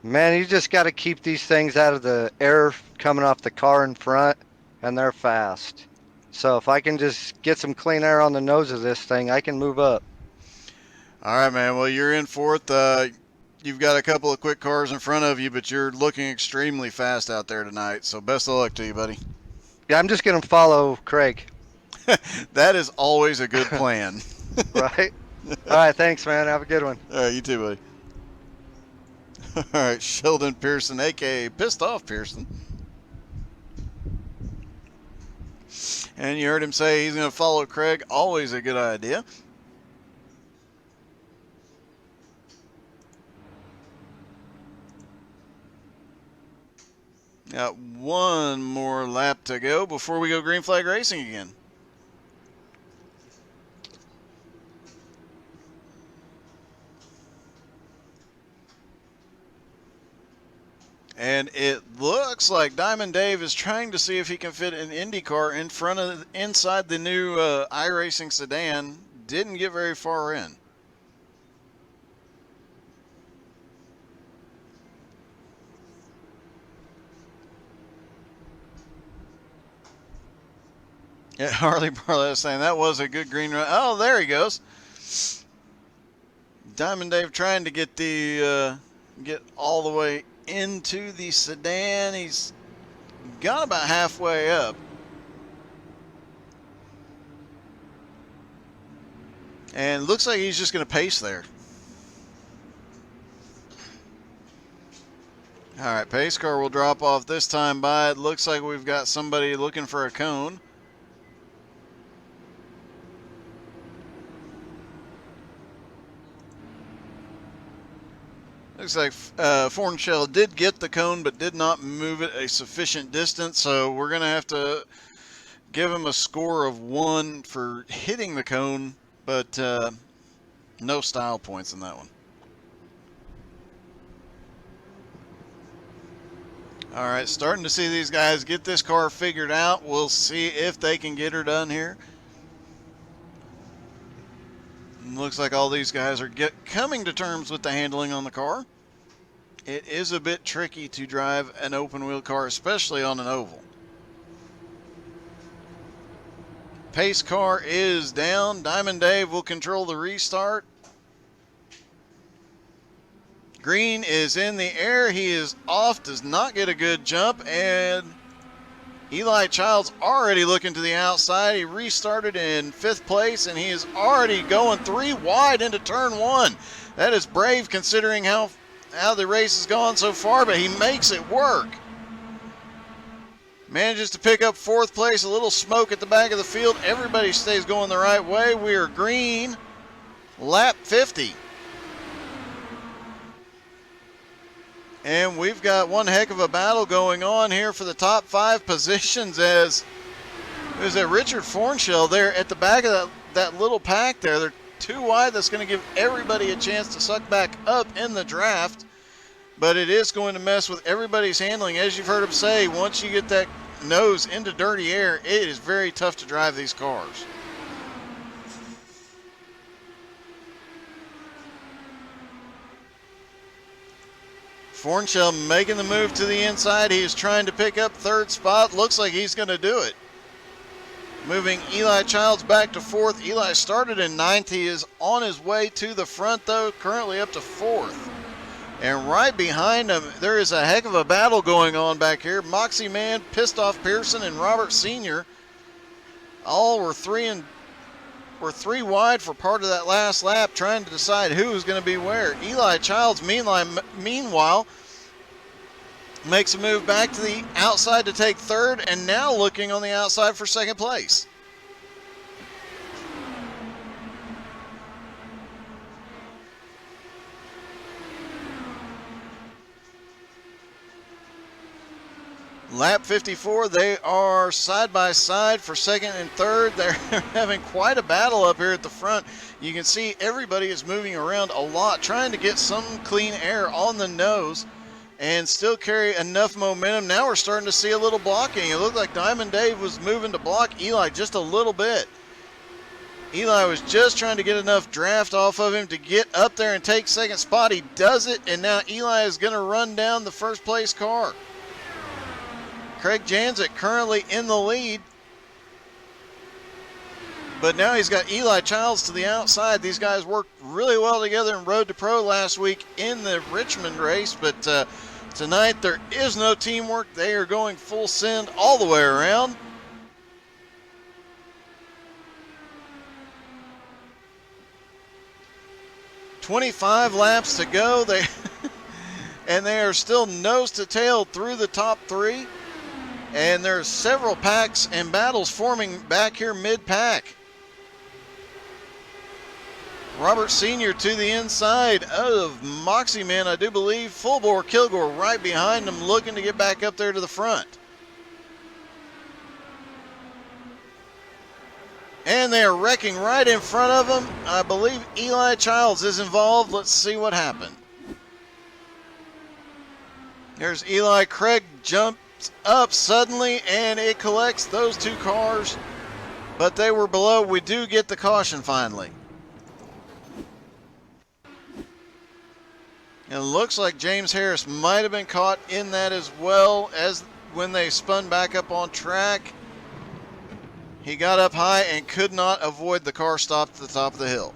Man, you just got to keep these things out of the air coming off the car in front, and they're fast. So if I can just get some clean air on the nose of this thing, I can move up. All right, man. Well, you're in fourth. You've got a couple of quick cars in front of you, but you're looking extremely fast out there tonight. So best of luck to you, buddy. Yeah, I'm just going to follow Craig. That is always a good plan. Right? All right, thanks, man. Have a good one. All right, you too, buddy. All right, Sheldon Pearson, a.k.a. Pissed Off Pearson. And you heard him say he's going to follow Craig. Always a good idea. Got one more lap to go before we go green flag racing again. And it looks like Diamond Dave is trying to see if he can fit an Indy car inside the new iRacing sedan. Didn't get very far in. Yeah, Harley Barlett saying that was a good green run. Oh, there he goes. Diamond Dave trying to get the get all the way into the sedan. He's got about halfway up. And looks like he's just going to pace there. All right, pace car will drop off this time by. It looks like we've got somebody looking for a cone. Looks like Fornshell did get the cone, but did not move it a sufficient distance. So we're going to have to give him a score of 1 for hitting the cone, but no style points in that one. All right, starting to see these guys get this car figured out. We'll see if they can get her done here. Looks like all these guys are coming to terms with the handling on the car. It is a bit tricky to drive an open wheel car, especially on an oval. Pace car is down. Diamond Dave will control the restart. Green is in the air. He is off, does not get a good jump, and Eli Child's already looking to the outside. He restarted in 5th place, and he is already going 3 wide into turn 1. That is brave considering how the race has gone so far, but he makes it work. Manages to pick up 4th place, a little smoke at the back of the field. Everybody stays going the right way. We are green, lap 50. And we've got one heck of a battle going on here for the top 5 positions as there's a Richard Fornshell there at the back of that little pack there. They're 2 wide. That's going to give everybody a chance to suck back up in the draft. But it is going to mess with everybody's handling. As you've heard him say, once you get that nose into dirty air, it is very tough to drive these cars. Fornshell making the move to the inside. He is trying to pick up 3rd spot. Looks like he's going to do it. moving Eli Childs back to 4th. Eli started in 9th. He is on his way to the front, though, currently up to 4th. And right behind him, there is a heck of a battle going on back here. Moxie Man, Pissed Off Pearson, and Robert Sr. all were three wide for part of that last lap, trying to decide who was going to be where. Eli Childs, meanwhile, makes a move back to the outside to take 3rd, and now looking on the outside for 2nd place. Lap 54, they are side by side for 2nd and 3rd. They're having quite a battle up here at the front. You can see everybody is moving around a lot, trying to get some clean air on the nose and still carry enough momentum. Now we're starting to see a little blocking. It looked like Diamond Dave was moving to block Eli just a little bit. Eli was just trying to get enough draft off of him to get up there and take 2nd spot. He does it, and now Eli is going to run down the 1st place car. Craig Janzik currently in the lead, but now he's got Eli Childs to the outside. These guys worked really well together in Road to Pro last week in the Richmond race, but tonight there is no teamwork. They are going full send all the way around. "25 laps to go." And they are still nose to tail through the top 3. And there's several packs and battles forming back here mid-pack. Robert Sr. to the inside of Moxie Man, I do believe. Full bore Kilgore right behind him, looking to get back up there to the front. And they are wrecking right in front of them. I believe Eli Childs is involved. Let's see what happened. There's Eli. Craig jumps up suddenly, and it collects those 2 cars, but they were below. We do get the caution finally. And it looks like James Harris might have been caught in that as well, as when they spun back up on track. He got up high and could not avoid the car stop at the top of the hill.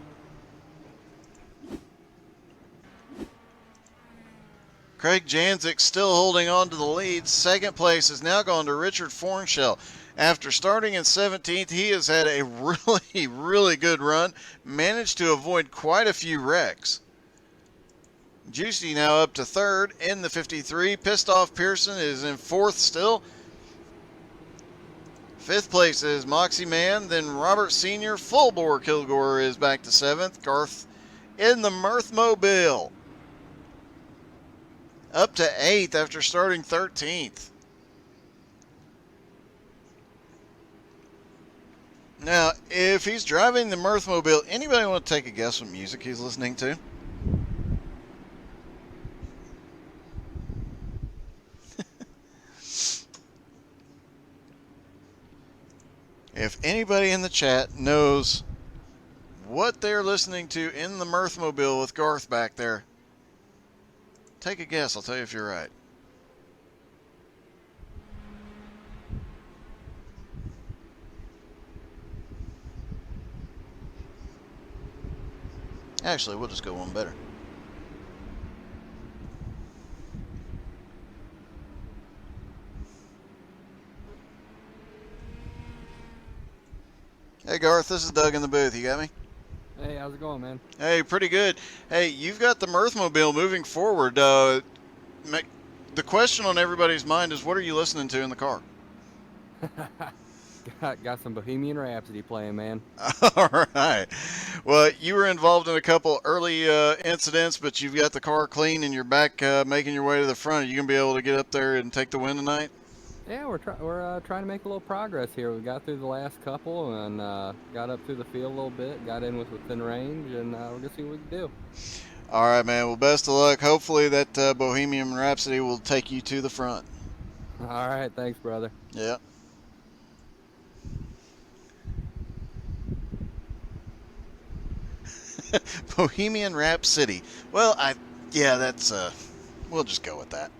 Craig Janzik still holding on to the lead. 2nd place has now gone to Richard Fornshell. After starting in 17th, he has had a really, really good run. Managed to avoid quite a few wrecks. Juicy now up to 3rd in the 53. Pissed Off Pearson is in 4th still. 5th place is Moxie Man. Then Robert Sr. Full bore Kilgore is back to 7th. Garth in the Mirthmobile up to 8th after starting 13th. Now, if he's driving the Mirthmobile, anybody want to take a guess what music he's listening to? If anybody in the chat knows what they're listening to in the Mirthmobile with Garth back there, take a guess. I'll tell you if you're right. Actually, we'll just go one better. Hey Garth, this is Doug in the booth. You got me? Hey, how's it going, man? Hey, pretty good. Hey, you've got the Mirthmobile moving forward. The question on everybody's mind is, what are you listening to in the car? got some Bohemian Rhapsody playing, man. All right. Well, you were involved in a couple early incidents, but you've got the car clean and you're back making your way to the front. Are you going to be able to get up there and take the win tonight? Yeah, we're trying to make a little progress here. We got through the last couple and got up through the field a little bit, got in within range, and we're going to see what we can do. All right, man. Well, best of luck. Hopefully that Bohemian Rhapsody will take you to the front. All right. Thanks, brother. Yeah. Bohemian Rhapsody. Well, that's we'll just go with that.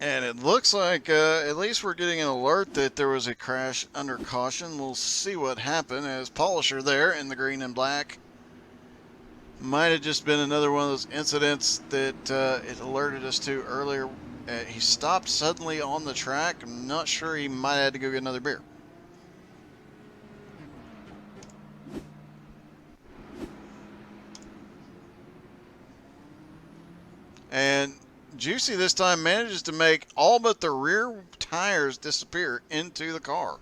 And it looks like at least we're getting an alert that there was a crash under caution. We'll see what happened as Polisher there in the green and black. Might have just been another one of those incidents that it alerted us to earlier. He stopped suddenly on the track. I'm not sure, he might have had to go get another beer. And Juicy this time manages to make all but the rear tires disappear into the car.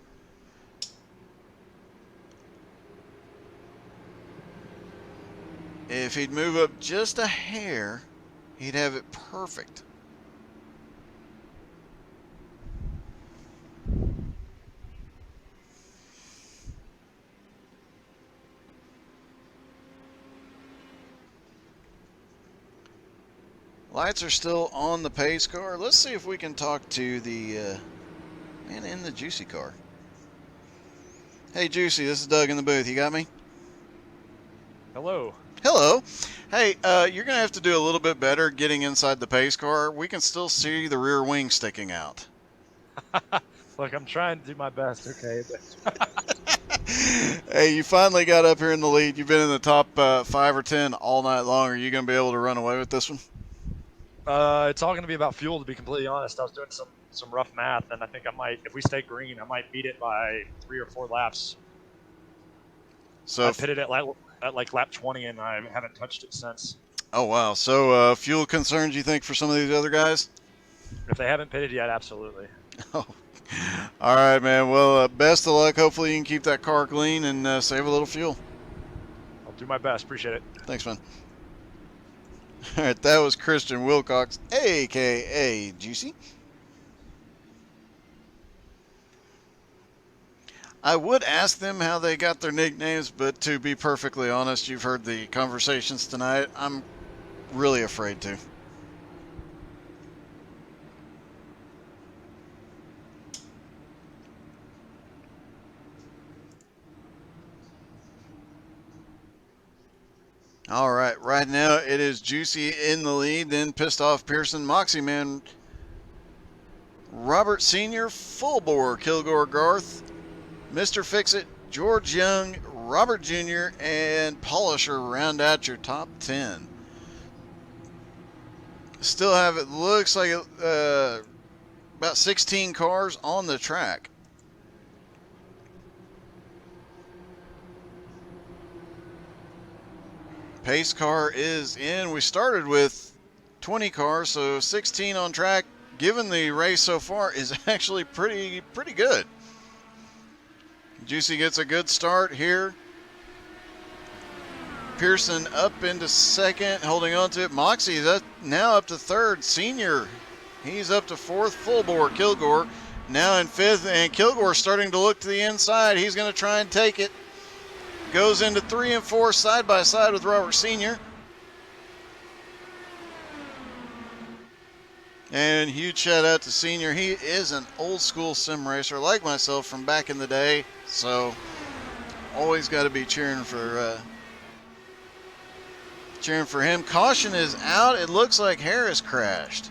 If he'd move up just a hair, he'd have it perfect. Lights are still on the pace car. Let's see if we can talk to the man in the Juicy car. Hey, Juicy, this is Doug in the booth. You got me? Hello. Hello. Hey, you're going to have to do a little bit better getting inside the pace car. We can still see the rear wing sticking out. Look, I'm trying to do my best, okay? Hey, you finally got up here in the lead. You've been in the top 5 or 10 all night long. Are you going to be able to run away with this one? It's all going to be about fuel, to be completely honest. I was doing some rough math, and I think I might, if we stay green, I might beat it by 3 or 4 laps. So I pitted at like lap 20, and I haven't touched it since. Oh, wow. So fuel concerns, you think, for some of these other guys? If they haven't pitted yet, absolutely. Oh. All right, man. Well, best of luck. Hopefully you can keep that car clean and save a little fuel. I'll do my best. Appreciate it. Thanks, man. All right, that was Christian Wilcox, a.k.a. Juicy. I would ask them how they got their nicknames, but to be perfectly honest, you've heard the conversations tonight. I'm really afraid to. All right, right now it is Juicy in the lead, then Pissed Off Pearson, Moxie Man, Robert Sr., Full Bore, Kilgore Garth, Mr. Fix-It, George Young, Robert Jr., and Polisher round out your top 10. Still have, it looks like about 16 cars on the track. Pace car is in. We started with 20 cars, so 16 on track, given the race so far, is actually pretty good. Juicy gets a good start here. Pearson up into second, holding on to it. Moxie is now up to third. Senior, he's up to fourth. Full Bore, Kilgore, now in fifth, and Kilgore starting to look to the inside. He's going to try and take it. Goes into 3 and 4 side by side with Robert Sr. And huge shout out to Senior. He is an old school sim racer like myself from back in the day. So always got to be cheering for him. Caution is out. It looks like Harris crashed.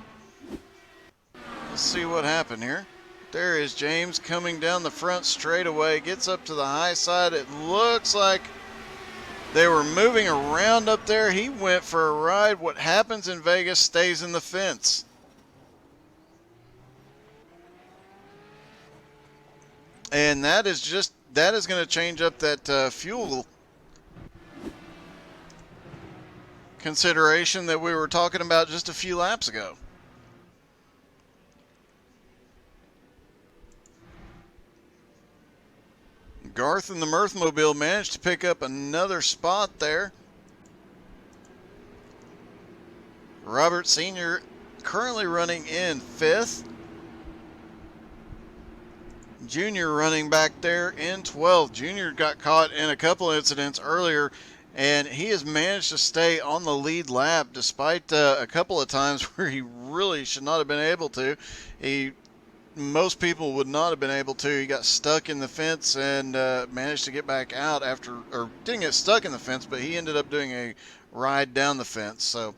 Let's see what happened here. There is James coming down the front straightaway, gets up to the high side. It looks like they were moving around up there. He went for a ride. What happens in Vegas stays in the fence. And that is going to change up that fuel consideration that we were talking about just a few laps ago. Garth and the Mirthmobile managed to pick up another spot there. Robert Sr. currently running in fifth. Junior running back there in 12th. Junior got caught in a couple incidents earlier, and he has managed to stay on the lead lap despite a couple of times where he really should not have been able to. Most people would not have been able to. He got stuck in the fence and managed to get back out after, or didn't get stuck in the fence, but he ended up doing a ride down the fence. So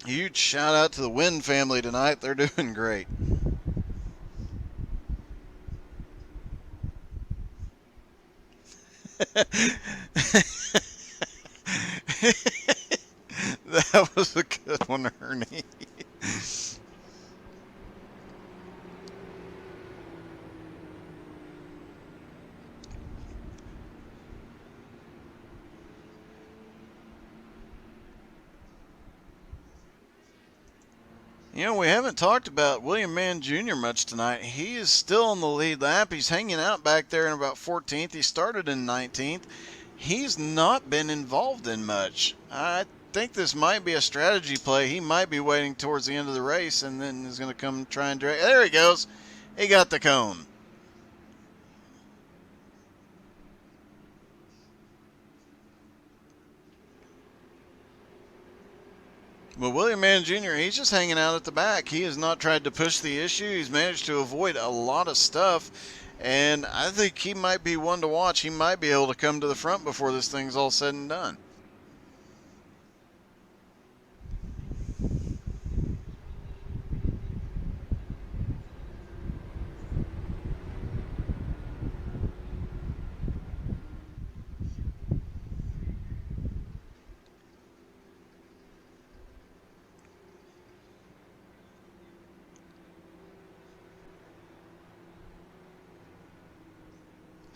Huge shout out to the Wynn family tonight. They're doing great. That was a good one, Ernie. You know, we haven't talked about William Mann Jr. much tonight. He is still in the lead lap. He's hanging out back there in about 14th. He started in 19th. He's not been involved in much. I think this might be a strategy play. He might be waiting towards the end of the race and then is going to come try and drag. There he goes. He got the cone. Well, William Mann Jr., he's just hanging out at the back. He has not tried to push the issue. He's managed to avoid a lot of stuff, and I think he might be one to watch. He might be able to come to the front before this thing's all said and done.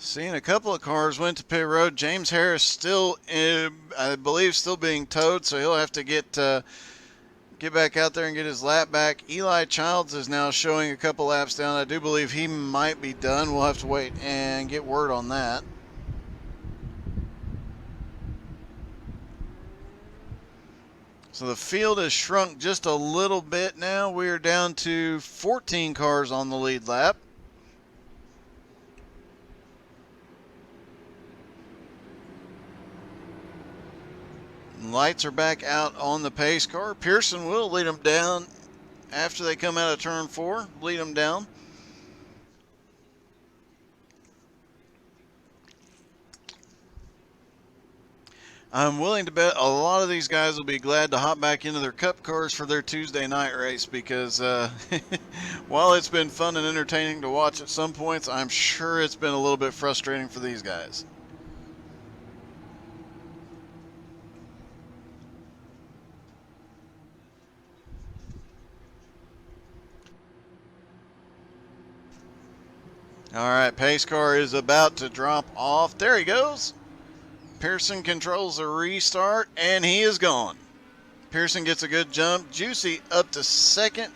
Seeing a couple of cars went to pit road. James Harris still, I believe, still being towed, so he'll have to get back out there and get his lap back. Eli Childs is now showing a couple laps down. I do believe he might be done. We'll have to wait and get word on that. So the field has shrunk just a little bit now. We are down to 14 cars on the lead lap. Lights are back out on the pace car. Pearson will lead them down after they come out of turn 4. Lead them down. I'm willing to bet a lot of these guys will be glad to hop back into their cup cars for their Tuesday night race because while it's been fun and entertaining to watch at some points, I'm sure it's been a little bit frustrating for these guys. All right, pace car is about to drop off. There he goes. Pearson controls the restart, and he is gone. Pearson gets a good jump. Juicy up to second.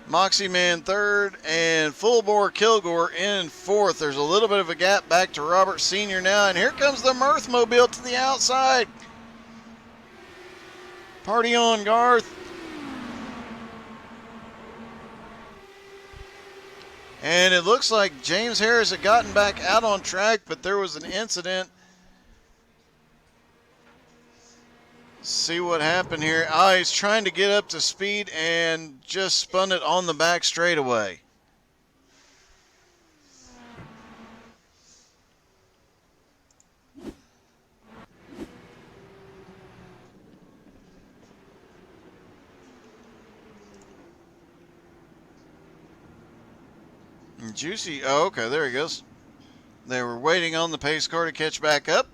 Moxie Man third, and Full Bore Kilgore in fourth. There's a little bit of a gap back to Robert Sr. now, and here comes the Mirthmobile to the outside. Party on, Garth. And it looks like James Harris had gotten back out on track, but there was an incident. See what happened here. Oh, he's trying to get up to speed and just spun it on the back straightaway. Juicy, oh, okay, there he goes. They were waiting on the pace car to catch back up.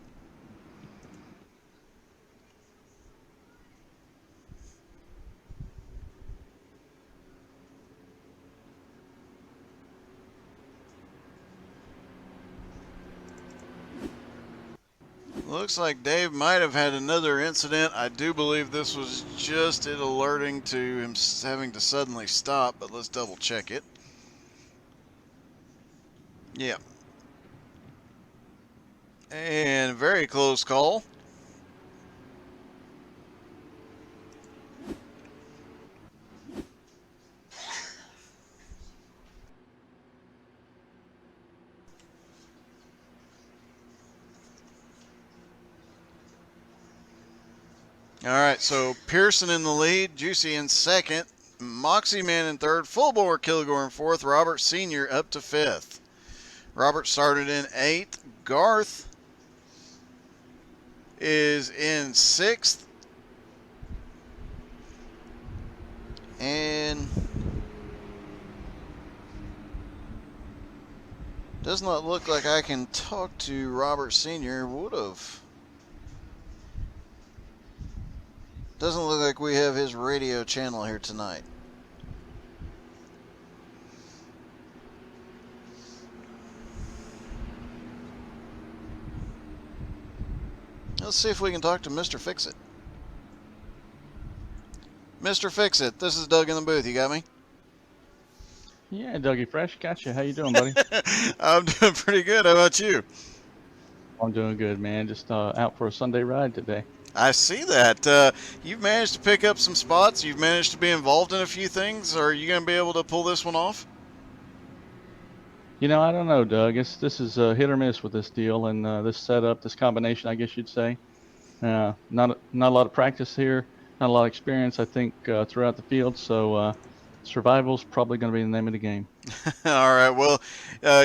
Looks like Dave might have had another incident. I do believe this was just it alerting to him having to suddenly stop, but let's double check it. Yeah. And very close call. All right, so Pearson in the lead, Juicy in second, Moxie Man in third, Full Bore Kilgore in fourth, Robert Sr. up to fifth. Robert started in eighth. Garth is in sixth. And does not look like I can talk to Robert Sr. Would have. Doesn't look like we have his radio channel here tonight. Let's see if we can talk to Mr. Fix-It. Mr. Fix-It, this is Doug in the booth. You got me? Yeah, Dougie Fresh, gotcha. How you doing, buddy? I'm doing pretty good. How about you? I'm doing good, man. Just out for a Sunday ride today. I see that. You've managed to pick up some spots. You've managed to be involved in a few things. Are you going to be able to pull this one off? You know, I don't know, Doug. This is hit or miss with this deal and this setup, this combination, I guess you'd say. Not a lot of practice here, not a lot of experience, I think, throughout the field. So survival's probably going to be the name of the game. All right. Well,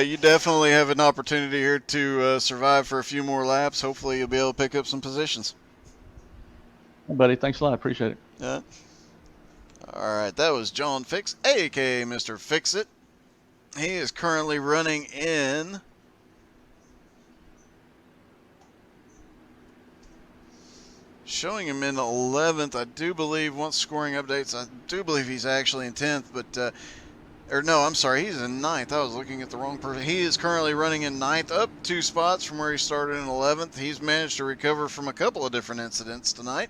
you definitely have an opportunity here to survive for a few more laps. Hopefully, you'll be able to pick up some positions. Hey, buddy, thanks a lot. Appreciate it. Yeah. All right. That was John Fix, a.k.a. Mr. Fix-It. He is currently running in showing him in 11th. I do believe, once scoring updates, I do believe he's actually in 10th, but or no, I'm sorry, he's in 9th. I was looking at the wrong person. He is currently running in 9th, up 2 spots from where he started in 11th. He's managed to recover from a couple of different incidents tonight.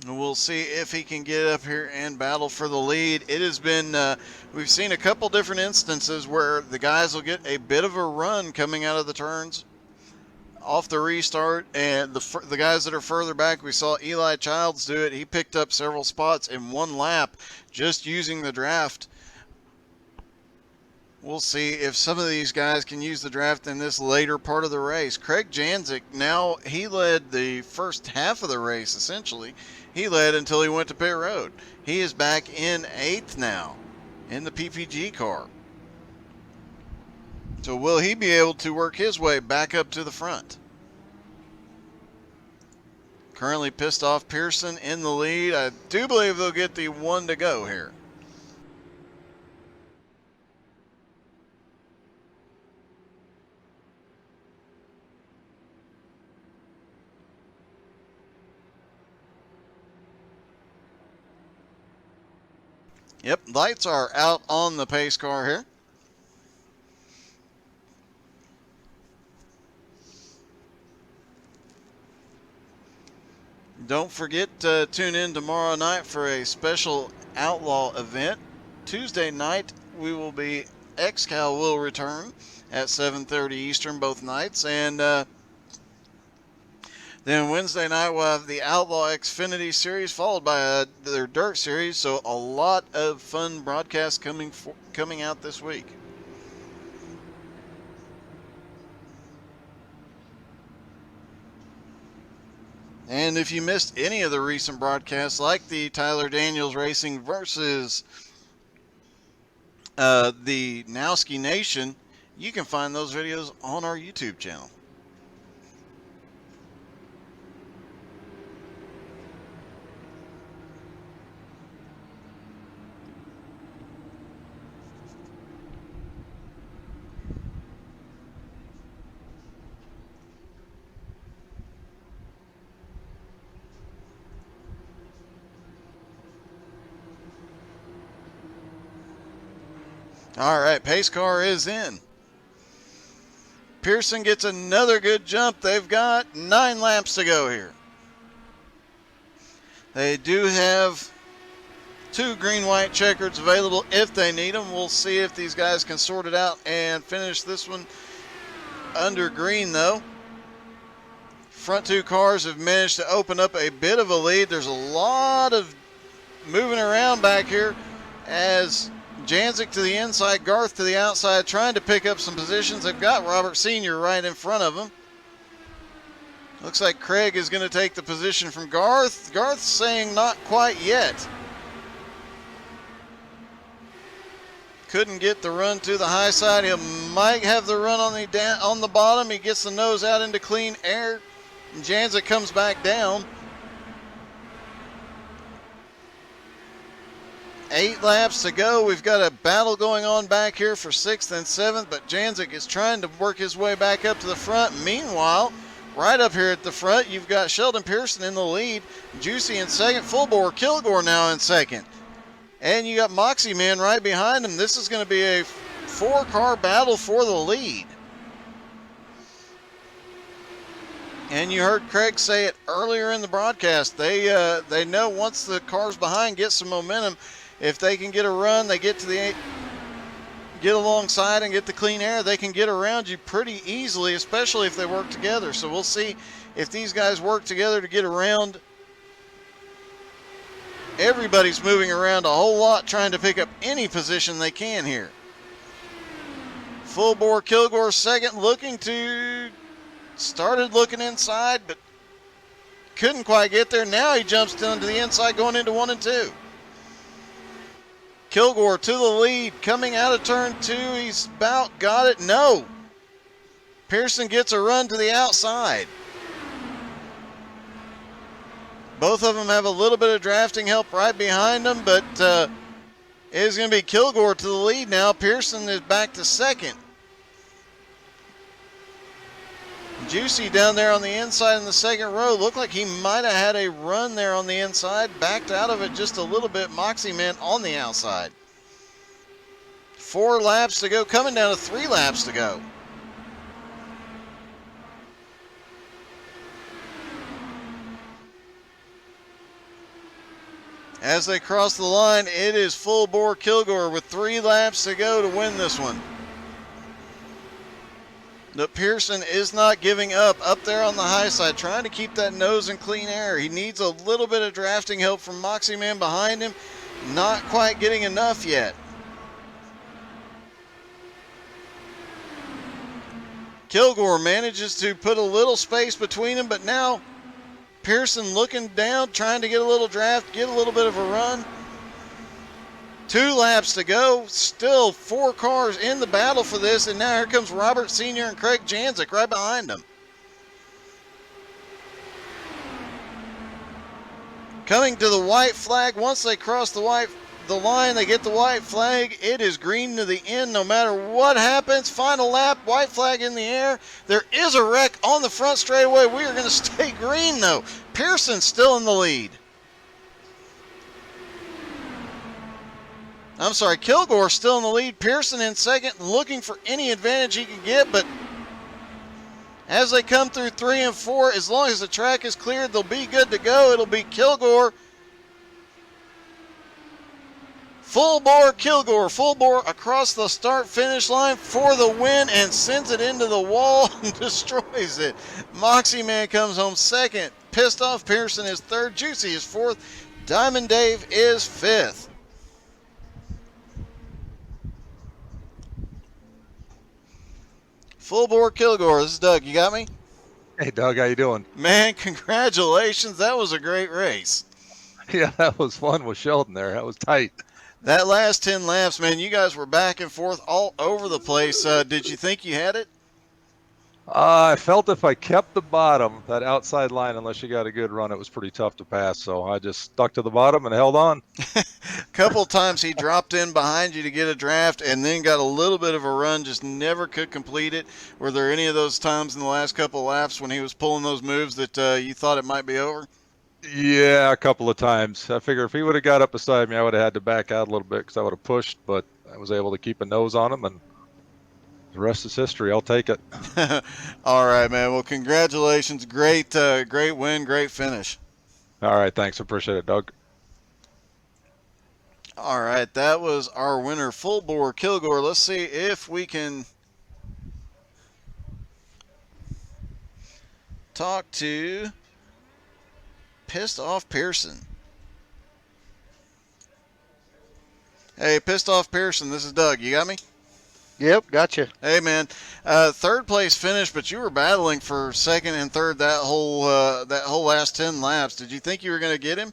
And we'll see if he can get up here and battle for the lead. It has been, we've seen a couple different instances where the guys will get a bit of a run coming out of the turns off the restart, and the guys that are further back, we saw Eli Childs do it. He picked up several spots in one lap just using the draft. We'll see if some of these guys can use the draft in this later part of the race. Craig Janzik, now he led the first half of the race, essentially. He led until he went to pit road. He is back in 8th now in the PPG car. So will he be able to work his way back up to the front? Currently pissed off Pearson in the lead. I do believe they'll get the 1 to go here. Yep, lights are out on the pace car here. Don't forget to tune in tomorrow night for a special Outlaw event. Tuesday night, we will be, XCal will return at 7:30 Eastern both nights. And then Wednesday night, we'll have the Outlaw Xfinity Series, followed by their Dirt Series. So a lot of fun broadcasts coming out this week. And if you missed any of the recent broadcasts, like the Tyler Daniels Racing versus the Nowski Nation, you can find those videos on our YouTube channel. All right, pace car is in. Pearson gets another good jump. They've got 9 laps to go here. They do have 2 green-white checkers available if they need them. We'll see if these guys can sort it out and finish this one under green, though. Front 2 cars have managed to open up a bit of a lead. There's a lot of moving around back here as Janzik to the inside, Garth to the outside, trying to pick up some positions. They've got Robert Sr. right in front of them. Looks like Craig is going to take the position from Garth. Garth's saying not quite yet. Couldn't get the run to the high side. He might have the run on the bottom. He gets the nose out into clean air. And Janzik comes back down. 8 laps to go. We've got a battle going on back here for 6th and 7th, but Janzik is trying to work his way back up to the front. Meanwhile, right up here at the front, you've got Sheldon Pearson in the lead, Juicy in second, Full Bore Kilgore now in second. And you got Moxie Man right behind him. This is going to be a 4-car battle for the lead. And you heard Craig say it earlier in the broadcast. They know once the cars behind get some momentum, if they can get a run, they get alongside and get the clean air, they can get around you pretty easily, especially if they work together. So we'll see if these guys work together to get around. Everybody's moving around a whole lot, trying to pick up any position they can here. Full Bore Kilgore second, started looking inside, but couldn't quite get there. Now he jumps down to the inside, going into 1 and 2. Kilgore to the lead, coming out of turn 2. He's about got it. No. Pearson gets a run to the outside. Both of them have a little bit of drafting help right behind them, but it is going to be Kilgore to the lead now. Pearson is back to second. Juicy down there on the inside in the second row. Looked like he might have had a run there on the inside. Backed out of it just a little bit. Moxie Man on the outside. 4 laps to go. Coming down to 3 laps to go. As they cross the line, it is Full Bore Kilgore with 3 laps to go to win this one. But Pearson is not giving up there on the high side, trying to keep that nose in clean air. He needs a little bit of drafting help from Moxie Man behind him. Not quite getting enough yet. Kilgore manages to put a little space between them, but now Pearson looking down, trying to get a little draft, get a little bit of a run. 2 laps to go. Still 4 cars in the battle for this, and now here comes Robert Sr. and Craig Janzik right behind them. Coming to the white flag. Once they cross the line, they get the white flag. It is green to the end no matter what happens. Final lap, white flag in the air. There is a wreck on the front straightaway. We are going to stay green though. Pearson still in the lead. I'm sorry, Kilgore still in the lead. Pearson in second, looking for any advantage he can get, but as they come through 3 and 4, as long as the track is cleared, they'll be good to go. It'll be Kilgore. Full Bore Kilgore. Full Bore across the start-finish line for the win and sends it into the wall and destroys it. Moxie Man comes home second. Pissed Off Pearson is third. Juicy is fourth. Diamond Dave is fifth. Full Bore Kilgore. This is Doug. You got me? Hey, Doug. How you doing? Man, congratulations. That was a great race. Yeah, that was fun with Sheldon there. That was tight. That last 10 laps, man, you guys were back and forth all over the place. Did you think you had it? I felt if I kept the bottom, that outside line, unless you got a good run, it was pretty tough to pass. So I just stuck to the bottom and held on. Couple times he dropped in behind you to get a draft and then got a little bit of a run, just never could complete it. Were there any of those times in the last couple of laps when he was pulling those moves that you thought it might be over? Yeah, a couple of times. I figure if he would have got up beside me, I would have had to back out a little bit because I would have pushed, but I was able to keep a nose on him, and the rest is history. I'll take it. All right, man. Well, congratulations. Great win, great finish. All right, thanks. Appreciate it, Doug. All right, that was our winner, Full Bore Kilgore. Let's see if we can talk to Pissed Off Pearson. Hey, Pissed Off Pearson, this is Doug. You got me? Yep, gotcha. Hey, man. Third place finish, but you were battling for second and third that whole last 10 laps. Did you think you were going to get him?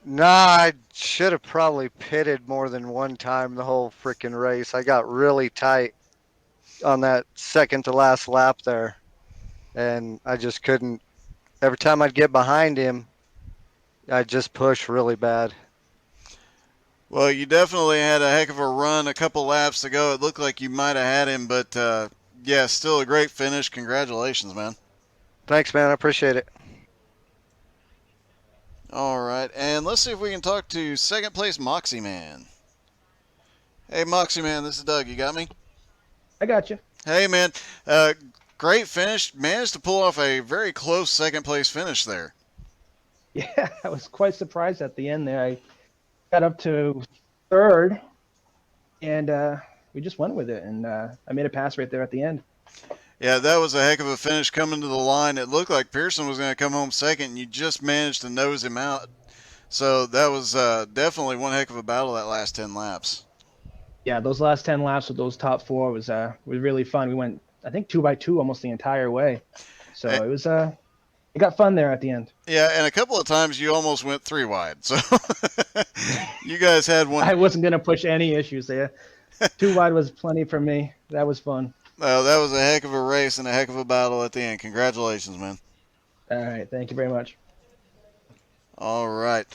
Nah, I should have probably pitted more than one time the whole freaking race. I got really tight on that second to last lap there, and I just couldn't. Every time I'd get behind him, I'd just push really bad. Well, you definitely had a heck of a run. A couple laps to go, it looked like you might have had him, but yeah, still a great finish. Congratulations, man. Thanks, man. I appreciate it. All right, and let's see if we can talk to second place Moxie Man. Hey, Moxie Man, this is Doug. You got me? I got you. Hey, man. Uh, Great finish. Managed to pull off a very close second place finish there. Yeah, I was quite surprised at the end there. I got up to third, and we just went with it, and I made a pass right there at the end. Yeah, that was a heck of a finish coming to the line. It looked like Pearson was going to come home second, and you just managed to nose him out. So that was definitely one heck of a battle that last 10 laps. Yeah, those last 10 laps with those top four was really fun. We went, I think, 2x2 almost the entire way. So it was it got fun there at the end. Yeah, and a couple of times you almost went 3 wide. So you guys had one. I wasn't going to push any issues there. 2 wide was plenty for me. That was fun. That was a heck of a race and a heck of a battle at the end. Congratulations, man. All right, thank you very much. All right.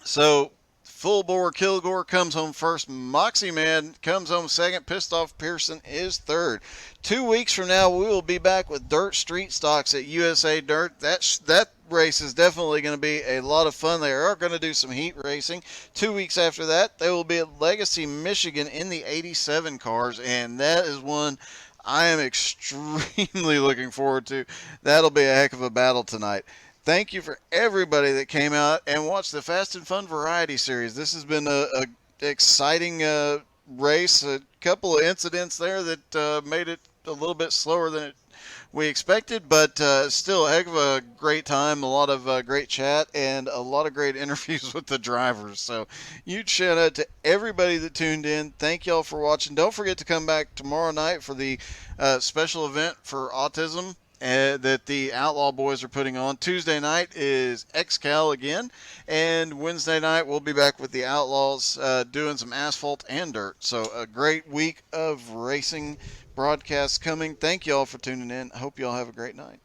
So, Full Bore Kilgore comes home first. Moxie Man comes home second. Pissed Off Pearson is third. 2 weeks from now, we will be back with Dirt Street Stocks at USA Dirt. That race is definitely going to be a lot of fun. They are going to do some heat racing. 2 weeks after that, they will be at Legacy, Michigan in the 87 cars, and that is one I am extremely looking forward to. That'll be a heck of a battle tonight. Thank you for everybody that came out and watched the Fast and Fun Variety Series. This has been a exciting race. A couple of incidents there that made it a little bit slower than we expected, but still a heck of a great time. A lot of great chat and a lot of great interviews with the drivers. So huge shout out to everybody that tuned in. Thank y'all for watching. Don't forget to come back tomorrow night for the special event for autism that the Outlaw Boys are putting on. Tuesday night is XCal again, and Wednesday night we'll be back with the Outlaws doing some asphalt and dirt. So a great week of racing broadcasts coming. Thank you all for tuning in. I hope you all have a great night.